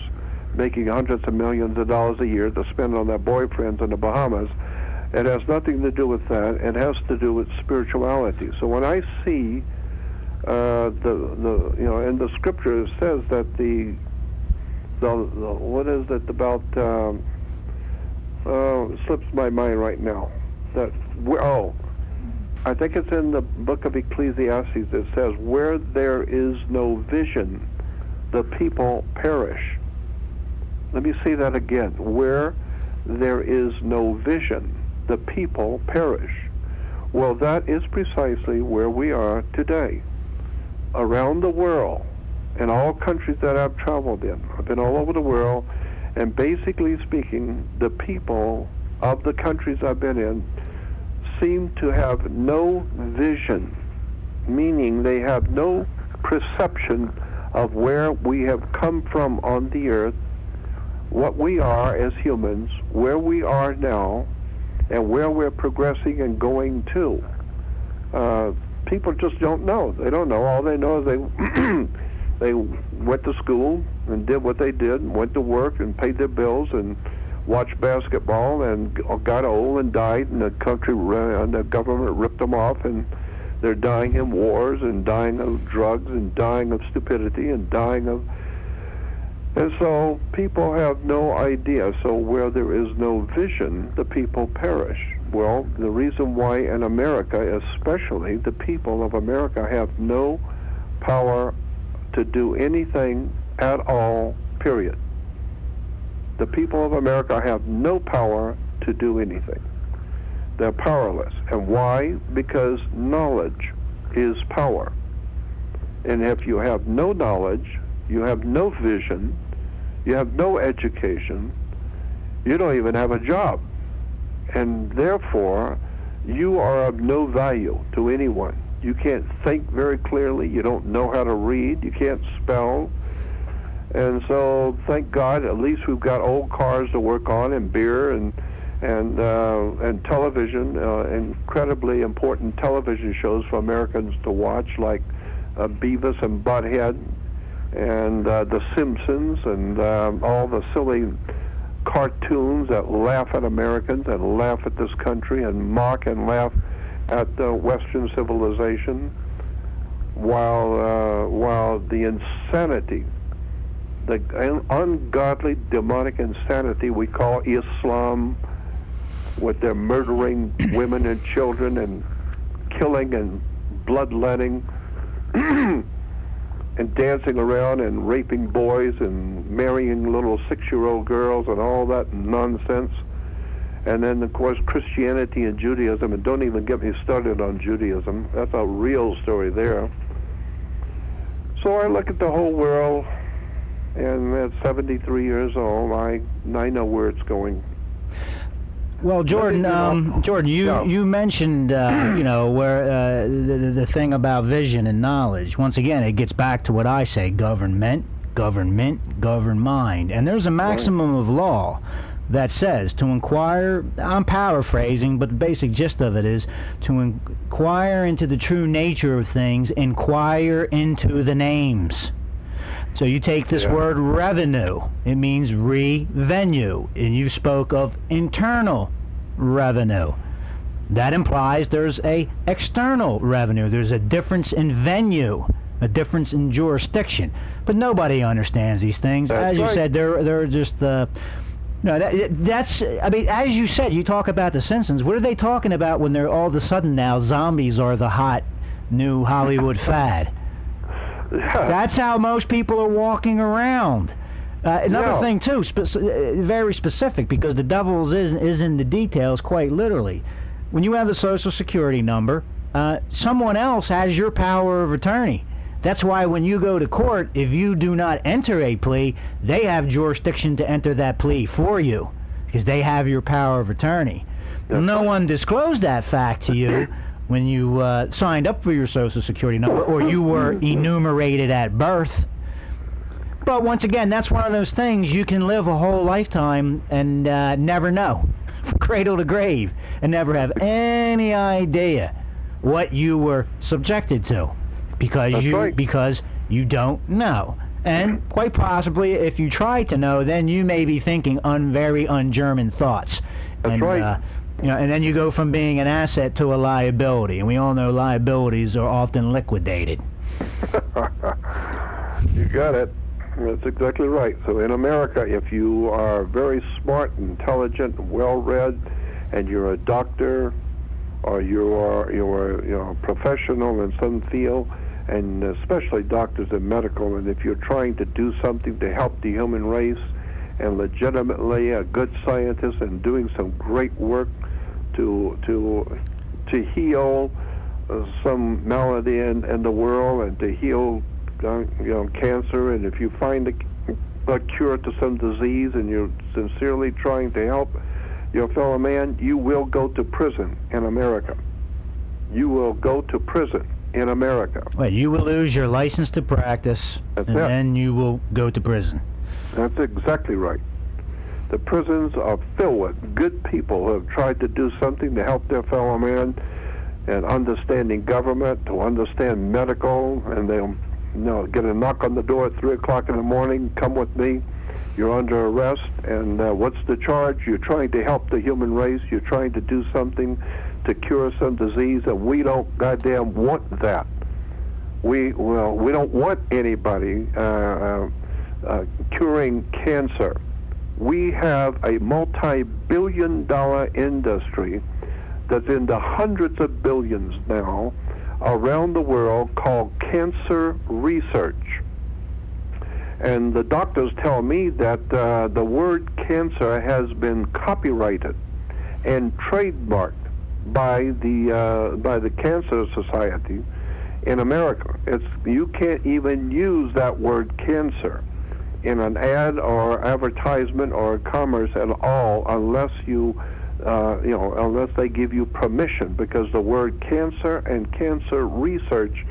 making hundreds of millions of dollars a year to spend on their boyfriends in the Bahamas. It has nothing to do with that. It has to do with spirituality. So when I see in the scripture it says that the what is it about? Slips my mind right now. I think it's in the book of Ecclesiastes. It says, where there is no vision, the people perish. Let me say that again. Where there is no vision, the people perish. Well, that is precisely where we are today. Around the world, in all countries that I've traveled in, I've been all over the world, and basically speaking, the people of the countries I've been in seem to have no vision, meaning they have no perception of where we have come from on the earth, what we are as humans, where we are now, and where we're progressing and going to. People just don't know. They don't know. All they know is they went to school and did what they did, and went to work and paid their bills and watched basketball and got old and died, and the government ripped them off, and they're dying in wars and dying of drugs and dying of stupidity and dying of... And so people have no idea. So where there is no vision, the people perish. Well, the reason why in America, especially, the people of America have no power to do anything at all, period. The people of America have no power to do anything. They're powerless. And why? Because knowledge is power. And if you have no knowledge, you have no vision, you have no education, you don't even have a job. And therefore, you are of no value to anyone. You can't think very clearly, you don't know how to read, you can't spell. And so, thank God, at least we've got old cars to work on, and beer, and television, incredibly important television shows for Americans to watch, like Beavis and Butthead, and The Simpsons, and all the silly cartoons that laugh at Americans and laugh at this country and mock and laugh at Western civilization, while the insanity, the ungodly, demonic insanity we call Islam, with their murdering women and children and killing and bloodletting and dancing around and raping boys and marrying little 6-year-old girls and all that nonsense. And then, of course, Christianity and Judaism, and don't even get me started on Judaism. That's a real story there. So I look at the whole world, and at 73 years old, I know where it's going.
Well, Jordan, you mentioned, where the thing about vision and knowledge. Once again, it gets back to what I say: government, govern mind. And there's a maximum of law that says to inquire. I'm paraphrasing, but the basic gist of it is to inquire into the true nature of things. Inquire into the names. So you take this word revenue, it means revenue, and you spoke of internal revenue. That implies there's a external revenue. There's a difference in venue, a difference in jurisdiction. But nobody understands these things.
That's
as you
right.
said, they're just that's. I mean, as you said, you talk about the Simpsons. What are they talking about when they're all of a sudden now zombies are the hot new Hollywood fad? That's how most people are walking around. Another thing too, very specific, because the devil is in the details, quite literally. When you have the Social Security number, someone else has your power of attorney. That's why when you go to court, if you do not enter a plea, they have jurisdiction to enter that plea for you, because they have your power of attorney. No one disclosed that fact to you when you signed up for your Social Security number, or you were enumerated at birth. But once again, that's one of those things you can live a whole lifetime and never know, from cradle to grave, and never have any idea what you were subjected to, because you don't know. And quite possibly, if you try to know, then you may be thinking very un-German thoughts.
That's right.
And then you go from being an asset to a liability, and we all know liabilities are often liquidated.
You got it. That's exactly right. So in America, if you are very smart, intelligent, well-read, and you're a doctor, or you're a professional in some field, and especially doctors in medical, and if you're trying to do something to help the human race, and legitimately a good scientist and doing some great work to heal some malady in the world, and to heal cancer, and if you find a cure to some disease and you're sincerely trying to help your fellow man, you will go to prison in America. You will go to prison in America.
Well, you will lose your license to practice, then you will go to prison.
That's exactly right. The prisons are filled with good people who have tried to do something to help their fellow man, and understanding government, to understand medical, and they'll get a knock on the door at 3 o'clock in the morning, come with me, you're under arrest, and what's the charge? You're trying to help the human race, you're trying to do something to cure some disease, and we don't goddamn want that. We don't want anybody curing cancer. We have a multi-billion-dollar industry that's in the hundreds of billions now around the world called cancer research. And the doctors tell me that the word cancer has been copyrighted and trademarked by the Cancer Society in America. You can't even use that word cancer in an ad or advertisement or commerce at all unless unless they give you permission, because the word cancer and cancer research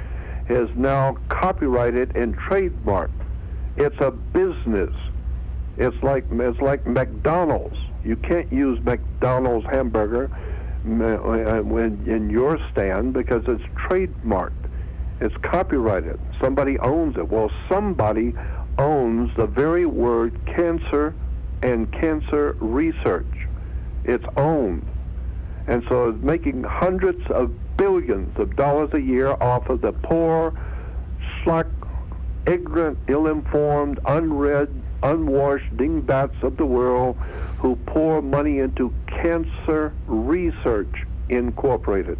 is now copyrighted and trademarked. It's a business. It's like McDonald's. You can't use McDonald's hamburger when in your stand because it's trademarked. It's copyrighted. Somebody owns it. Well, somebody owns the very word cancer and cancer research. It's owned. And so it's making hundreds of billions of dollars a year off of the poor, slack, ignorant, ill-informed, unread, unwashed dingbats of the world who pour money into Cancer Research Incorporated.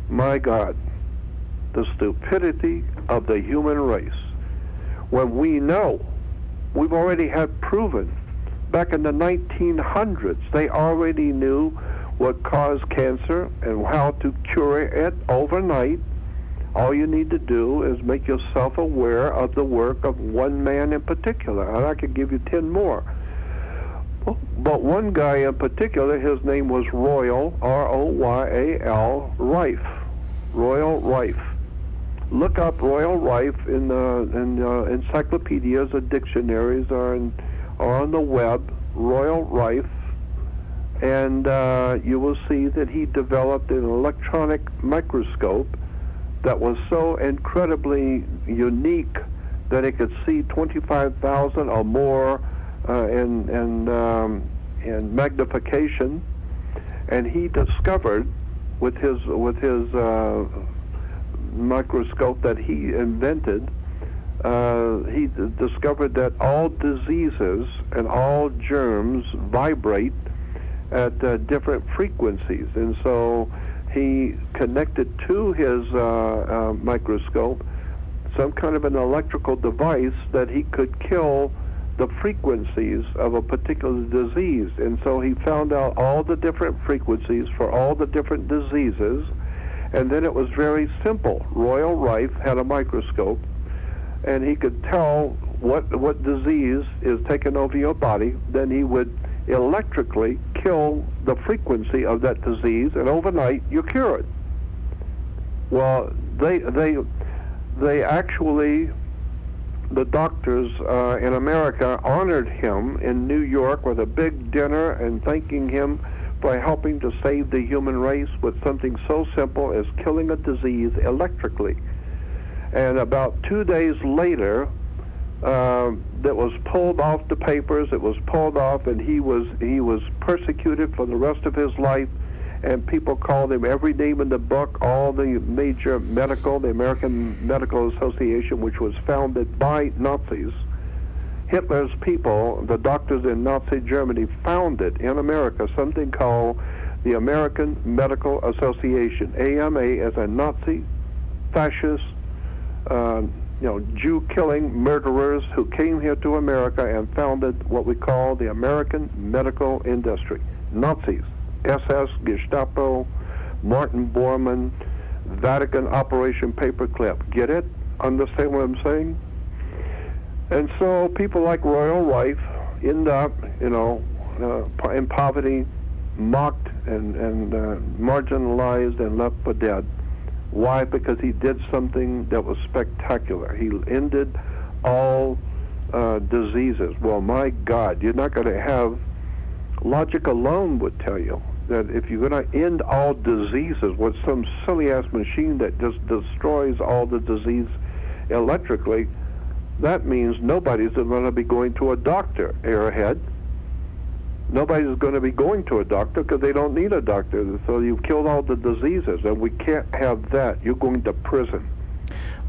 My God, the stupidity of the human race. When we know, we've already had proven, back in the 1900s, they already knew what caused cancer and how to cure it overnight. All you need to do is make yourself aware of the work of one man in particular, and I could give you 10 more. But one guy in particular, his name was Royal, R-O-Y-A-L, Rife. Royal Rife. Look up Royal Rife in encyclopedias or dictionaries or on the web, Royal Rife, and you will see that he developed an electronic microscope that was so incredibly unique that it could see 25,000 or more in magnification, and he discovered with his microscope that he invented, he discovered that all diseases and all germs vibrate at different frequencies, and so he connected to his microscope some kind of an electrical device that he could kill the frequencies of a particular disease. And so he found out all the different frequencies for all the different diseases, and then it was very simple. Royal Rife had a microscope, and he could tell what disease is taking over your body. Then he would electrically kill the frequency of that disease, and overnight you cure it. Well, they actually, the doctors in America honored him in New York with a big dinner and thanking him for helping to save the human race with something so simple as killing a disease electrically. And about 2 days later, that was pulled off the papers. It was pulled off, and he was persecuted for the rest of his life. And people called him every name in the book. All the major the American Medical Association, which was founded by Nazis, Hitler's people, the doctors in Nazi Germany, founded in America something called the American Medical Association. AMA as a Nazi, fascist, Jew-killing murderers who came here to America and founded what we call the American medical industry. Nazis, SS, Gestapo, Martin Bormann, Vatican Operation Paperclip. Get it? Understand what I'm saying? And so people like Royal Rife end up, in poverty, mocked and marginalized and left for dead. Why? Because he did something that was spectacular. He ended all diseases. Well, my God, you're not going to have... Logic alone would tell you that if you're going to end all diseases with some silly-ass machine that just destroys all the disease electrically, that means nobody's going to be going to a doctor, airhead. Nobody's going to be going to a doctor because they don't need a doctor. So you've killed all the diseases, and we can't have that. You're going to prison.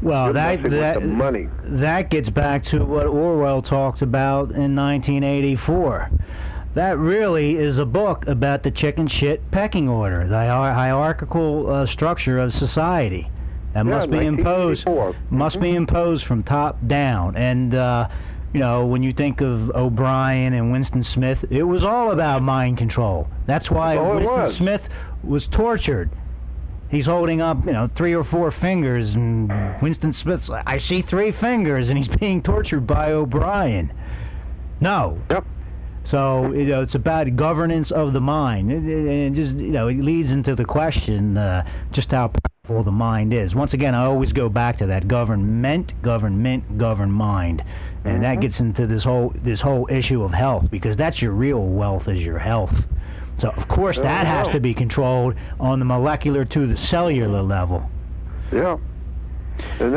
Well, that gets back to what Orwell talked about in 1984. That really is a book about the chicken shit pecking order, the hierarchical structure of society that must be imposed. Must be imposed from top down. And when you think of O'Brien and Winston Smith, it was all about mind control. That's why Winston Smith was tortured. He's holding up, 3 or 4 fingers, and Winston Smith's like, I see 3 fingers, and he's being tortured by O'Brien. No.
Yep.
So, it's about governance of the mind. And just, it leads into the question just how powerful the mind is. Once again, I always go back to that government, govern mind. And that gets into this whole issue of health, because that's your real wealth, is your health. So, of course, that has to be controlled on the molecular to the cellular level.
Yeah. And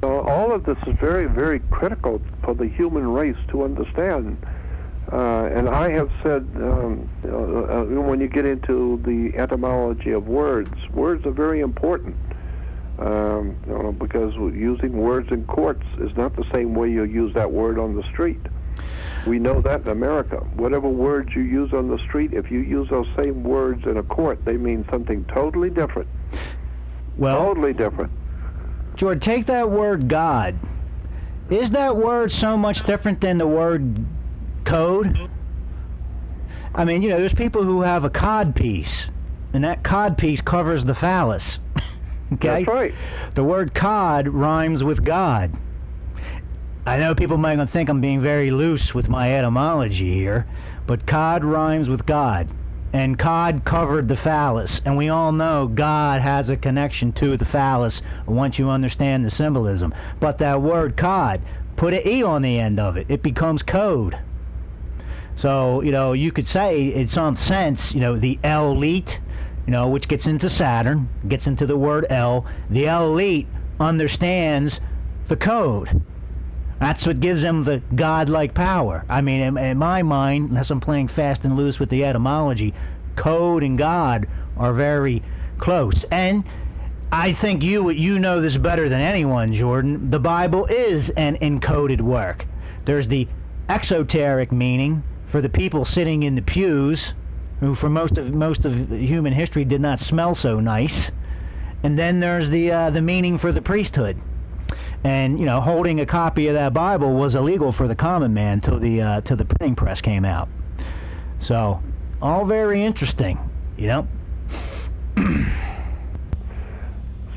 all of this is very, very critical for the human race to understand. And I have said, when you get into the etymology of words are very important. Because using words in courts is not the same way you use that word on the street. We know that in America. Whatever words you use on the street, if you use those same words in a court, they mean something totally different.
Well,
totally different.
George, take that word God. Is that word so much different than the word code? I mean, there's people who have a cod piece, and that cod piece covers the phallus. Okay?
That's right.
The word cod rhymes with God. I know people might think I'm being very loose with my etymology here, but cod rhymes with God. And cod covered the phallus. And we all know God has a connection to the phallus once you understand the symbolism. But that word cod, put an E on the end of it. It becomes code. So, you could say, in some sense, the elite, which gets into Saturn, gets into the word L. The elite understands the code. That's what gives them the godlike power. I mean, in my mind, unless I'm playing fast and loose with the etymology, code and God are very close. And I think you know this better than anyone, Jordan. The Bible is an encoded work. There's the exoteric meaning for the people sitting in the pews, who for most of human history did not smell so nice. And then there's the meaning for the priesthood. And holding a copy of that Bible was illegal for the common man till the printing press came out. So, all very interesting,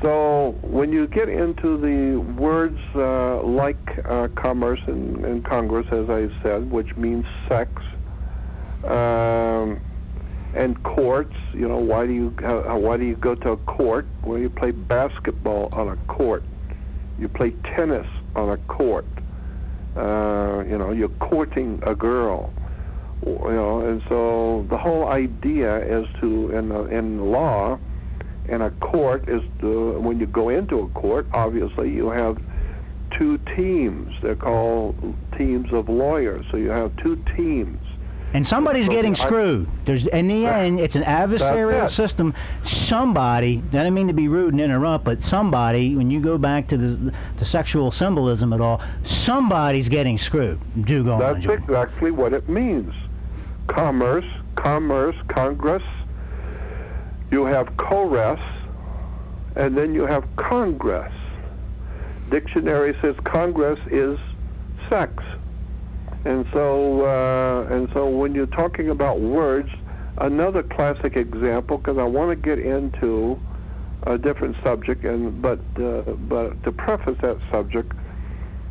So when you get into the words like commerce and Congress, as I said, which means sex, and courts, why do you go to a court? Well, you play basketball on a court. You play tennis on a court. You're courting a girl. And so the whole idea is in law, in a court, is when you go into a court, obviously you have two teams. They're called teams of lawyers. So you have two teams.
And somebody's getting screwed. In the end, it's an adversarial system. Somebody, I don't mean to be rude and interrupt, but somebody, when you go back to the sexual symbolism at all, somebody's getting screwed. Do go on,
That's
Jordan.
exactly what it means. Commerce, Congress. You have chorus, and then you have Congress. Dictionary says Congress is sex. And so when you're talking about words, another classic example, because I want to get into a different subject, but to preface that subject,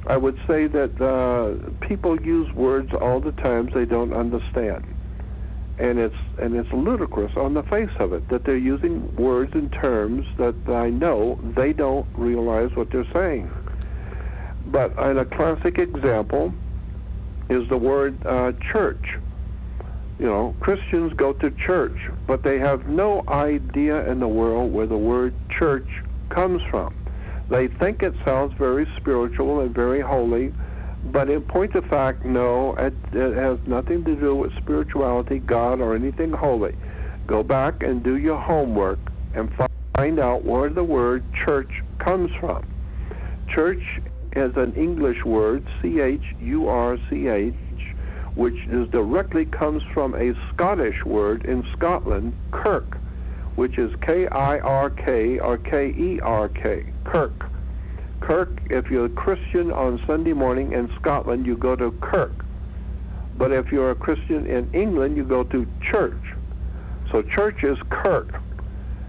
I would say that people use words all the time they don't understand, and it's ludicrous on the face of it that they're using words and terms that I know they don't realize what they're saying. But in a classic example is the word church. Christians go to church, but they have no idea in the world where the word church comes from. They think it sounds very spiritual and very holy, but in point of fact, no, it has nothing to do with spirituality, God, or anything holy. Go back and do your homework and find out where the word church comes from. Church is an English word, C-H-U-R-C-H, which directly comes from a Scottish word in Scotland, kirk, which is K-I-R-K or K-E-R-K, kirk. Kirk, if you're a Christian on Sunday morning in Scotland, you go to kirk. But if you're a Christian in England, you go to church. So church is kirk.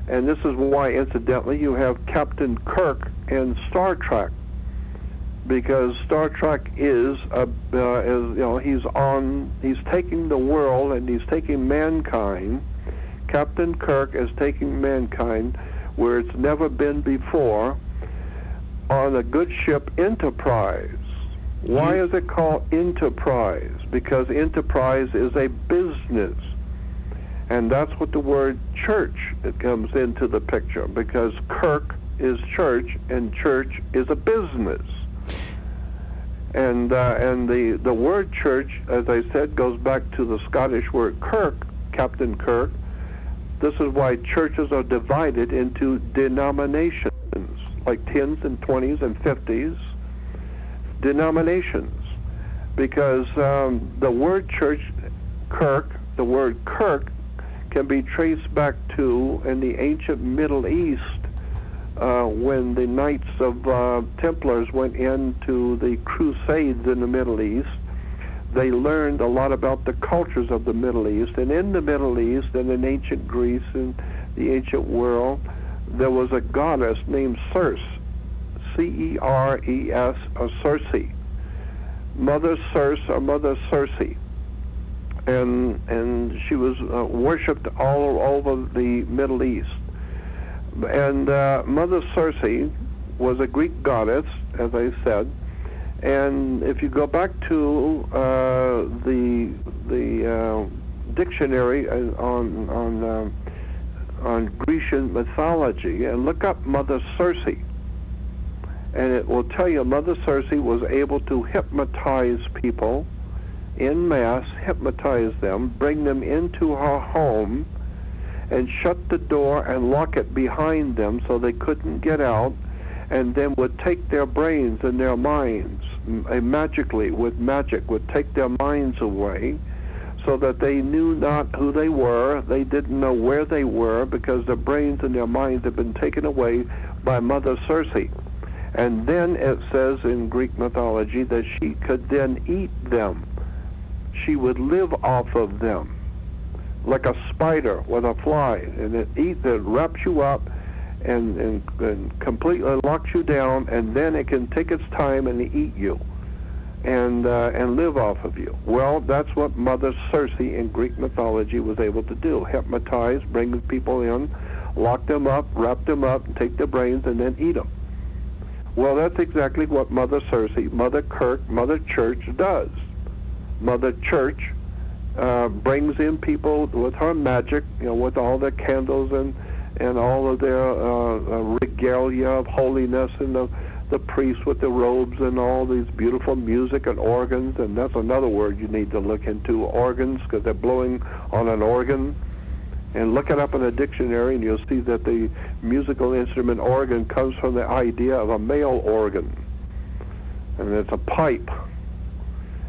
And this is why, incidentally, you have Captain Kirk in Star Trek. Because Star Trek he's taking the world and he's taking mankind. Captain Kirk is taking mankind where it's never been before on a good ship, Enterprise. Why is it called Enterprise? Because enterprise is a business. And that's what the word church comes into the picture, because Kirk is church, and church is a business. And the word church, as I said, goes back to the Scottish word kirk, Captain Kirk. This is why churches are divided into denominations, like 10s and 20s and 50s, denominations. Because the word church, kirk, the word kirk, can be traced back to, in the ancient Middle East, when the Knights of Templars went into the Crusades in the Middle East. They learned a lot about the cultures of the Middle East. And in the Middle East and in ancient Greece and the ancient world, there was a goddess named Circe, C-E-R-E-S, or Circe. Mother Circe or Mother Circe. And she was worshipped all over the Middle East. And Mother Circe was a Greek goddess, as I said. And if you go back to the dictionary on Grecian mythology and look up Mother Circe, and it will tell you Mother Circe was able to hypnotize people in mass, hypnotize them, bring them into her home, and shut the door and lock it behind them so they couldn't get out, and then would take their brains and their minds, magically, with magic, would take their minds away so that they knew not who they were. They didn't know where they were because their brains and their minds had been taken away by Mother Circe. And then it says in Greek mythology that she could then eat them. She would live off of them like a spider with a fly, and it wraps you up and completely locks you down, and then it can take its time and eat you and live off of you. Well, that's what Mother Circe in Greek mythology was able to do: hypnotize, bring people in, lock them up, wrap them up, and take their brains, and then eat them. Well, that's exactly what Mother Circe, Mother Kirk, Mother Church does. Mother Church brings in people with her magic, with all their candles and all of their regalia of holiness, and the priests with the robes and all these beautiful music and organs. And that's another word you need to look into, organs, because they're blowing on an organ. And look it up in a dictionary, and you'll see that the musical instrument organ comes from the idea of a male organ. And it's a pipe.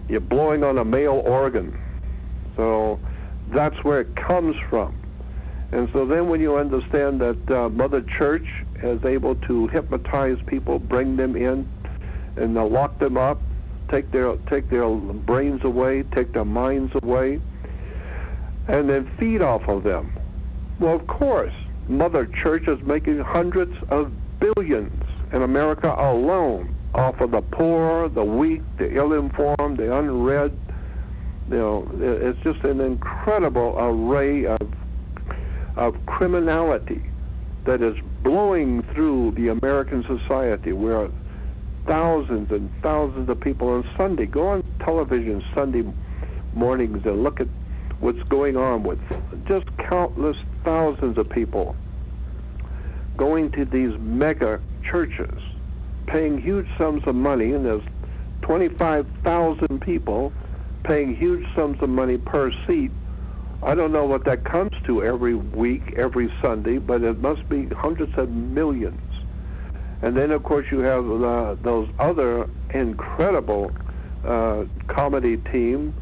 You're blowing on a male organ. So that's where it comes from. And so then when you understand that Mother Church is able to hypnotize people, bring them in, and lock them up, take their brains away, take their minds away, and then feed off of them. Well, of course, Mother Church is making hundreds of billions in America alone off of the poor, the weak, the ill-informed, the unread. It's just an incredible array of criminality that is blowing through the American society, where thousands and thousands of people on Sunday go on television Sunday mornings and look at what's going on with just countless thousands of people going to these mega churches, paying huge sums of money, and there's 25,000 people paying huge sums of money per seat. I don't know what that comes to every week, every Sunday, but it must be hundreds of millions. And then, of course, you have those other incredible comedy team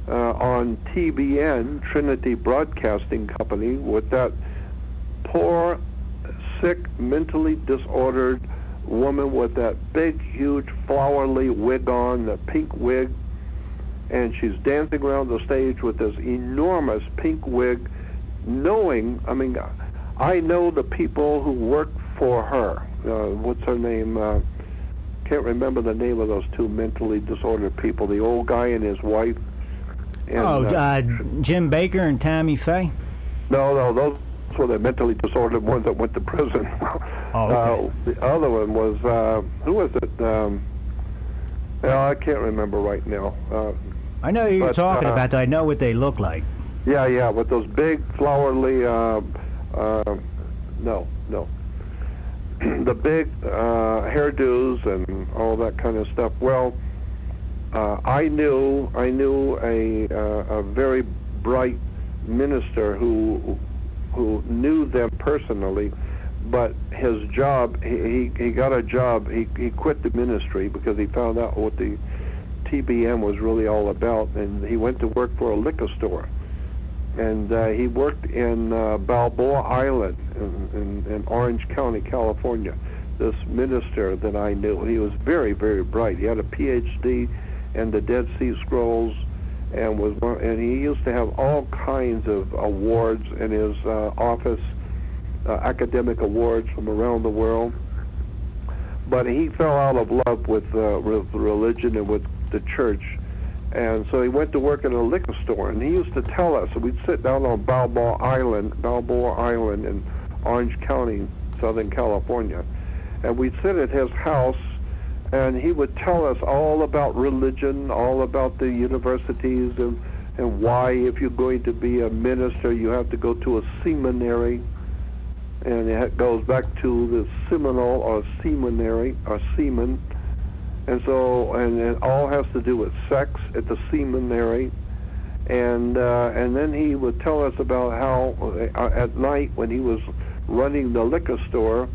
on TBN, Trinity Broadcasting Company, with that poor, sick, mentally disordered woman with that big, huge, flowery wig on, the pink wig, and she's dancing around the stage with this enormous pink wig, I know the people who work for her. What's her name? Can't remember the name of those two mentally disordered people, the old guy and his wife. And,
Jim Baker and Tammy Faye?
No, those were the mentally disordered ones that went to prison.
Okay.
The other one was, who was it? I can't remember right now.
I know who you're talking about. I know what they look like.
Yeah, with those big, flowery, no. the big hairdos and all that kind of stuff. Well, I knew a very bright minister who knew them personally, but his job, he got a job. He quit the ministry because he found out what the TBN was really all about, and he went to work for a liquor store. And he worked in Balboa Island in Orange County, California. This minister that I knew, he was very, very bright. He had a PhD in the Dead Sea Scrolls, and he used to have all kinds of awards in his office, academic awards from around the world. But he fell out of love with religion and with the church. And so he went to work at a liquor store, and he used to tell us, we'd sit down on Balboa Island in Orange County, Southern California, and we'd sit at his house, and he would tell us all about religion, all about the universities, and why, if you're going to be a minister, you have to go to a seminary, and it goes back to the Seminole or seminary or semen. And so, and it all has to do with sex at the seminary, and then he would tell us about how at night when he was running the liquor store,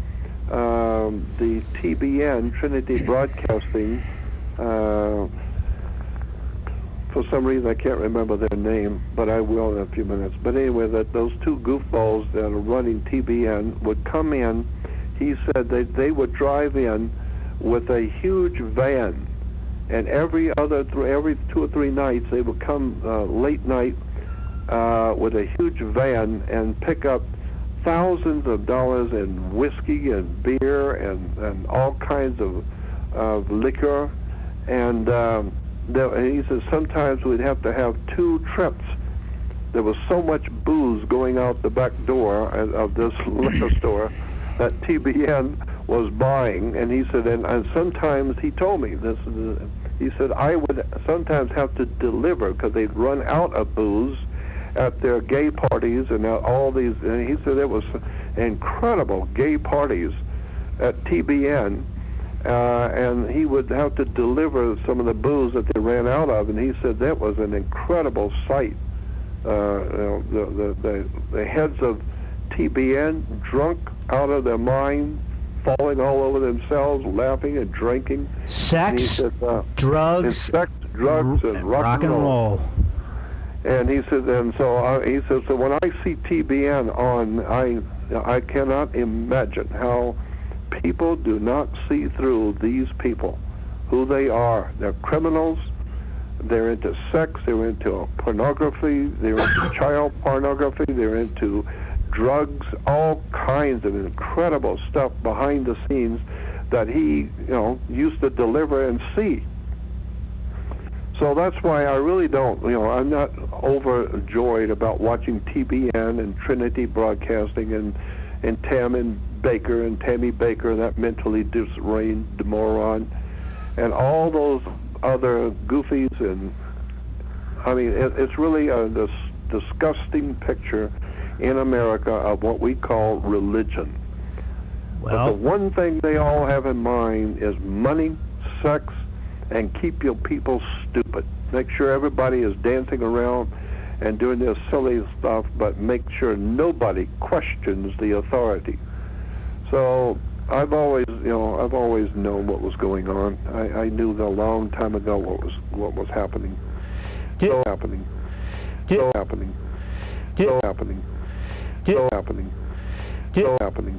the TBN, Trinity Broadcasting, for some reason I can't remember their name, but I will in a few minutes. But anyway, that those two goofballs that are running TBN would come in. He said that they would drive in with a huge van, and every 2 or 3 nights they would come late night with a huge van and pick up thousands of dollars in whiskey and beer and all kinds of liquor, and he says sometimes we'd have to have 2 trips. There was so much booze going out the back door of this liquor store that TBN was buying, and he said, and sometimes he told me this. He said I would sometimes have to deliver because they'd run out of booze at their gay parties and all these. And he said there was incredible gay parties at TBN, and he would have to deliver some of the booze that they ran out of. And he said that was an incredible sight. The heads of TBN drunk out of their mind, falling all over themselves, laughing and drinking.
Sex,
and he said,
drugs,
and rock and roll. And he said, and so he says, so when I see TBN on, I cannot imagine how people do not see through these people, who they are. They're criminals. They're into sex. They're into pornography. They're into child pornography. They're into drugs, all kinds of incredible stuff behind the scenes that he, used to deliver and see. So that's why I really don't, I'm not overjoyed about watching TBN and Trinity Broadcasting and Tammy Baker, that mentally deranged moron, and all those other goofies. And I mean, it's really this disgusting picture in America of what we call religion.
Well,
but the one thing they all have in mind is money, sex, and keep your people stupid. Make sure everybody is dancing around and doing this silly stuff, but make sure nobody questions the authority. So I've always known what was going on. I knew a long time ago what was happening. So happening. So happening. So happening. So happening. So happening.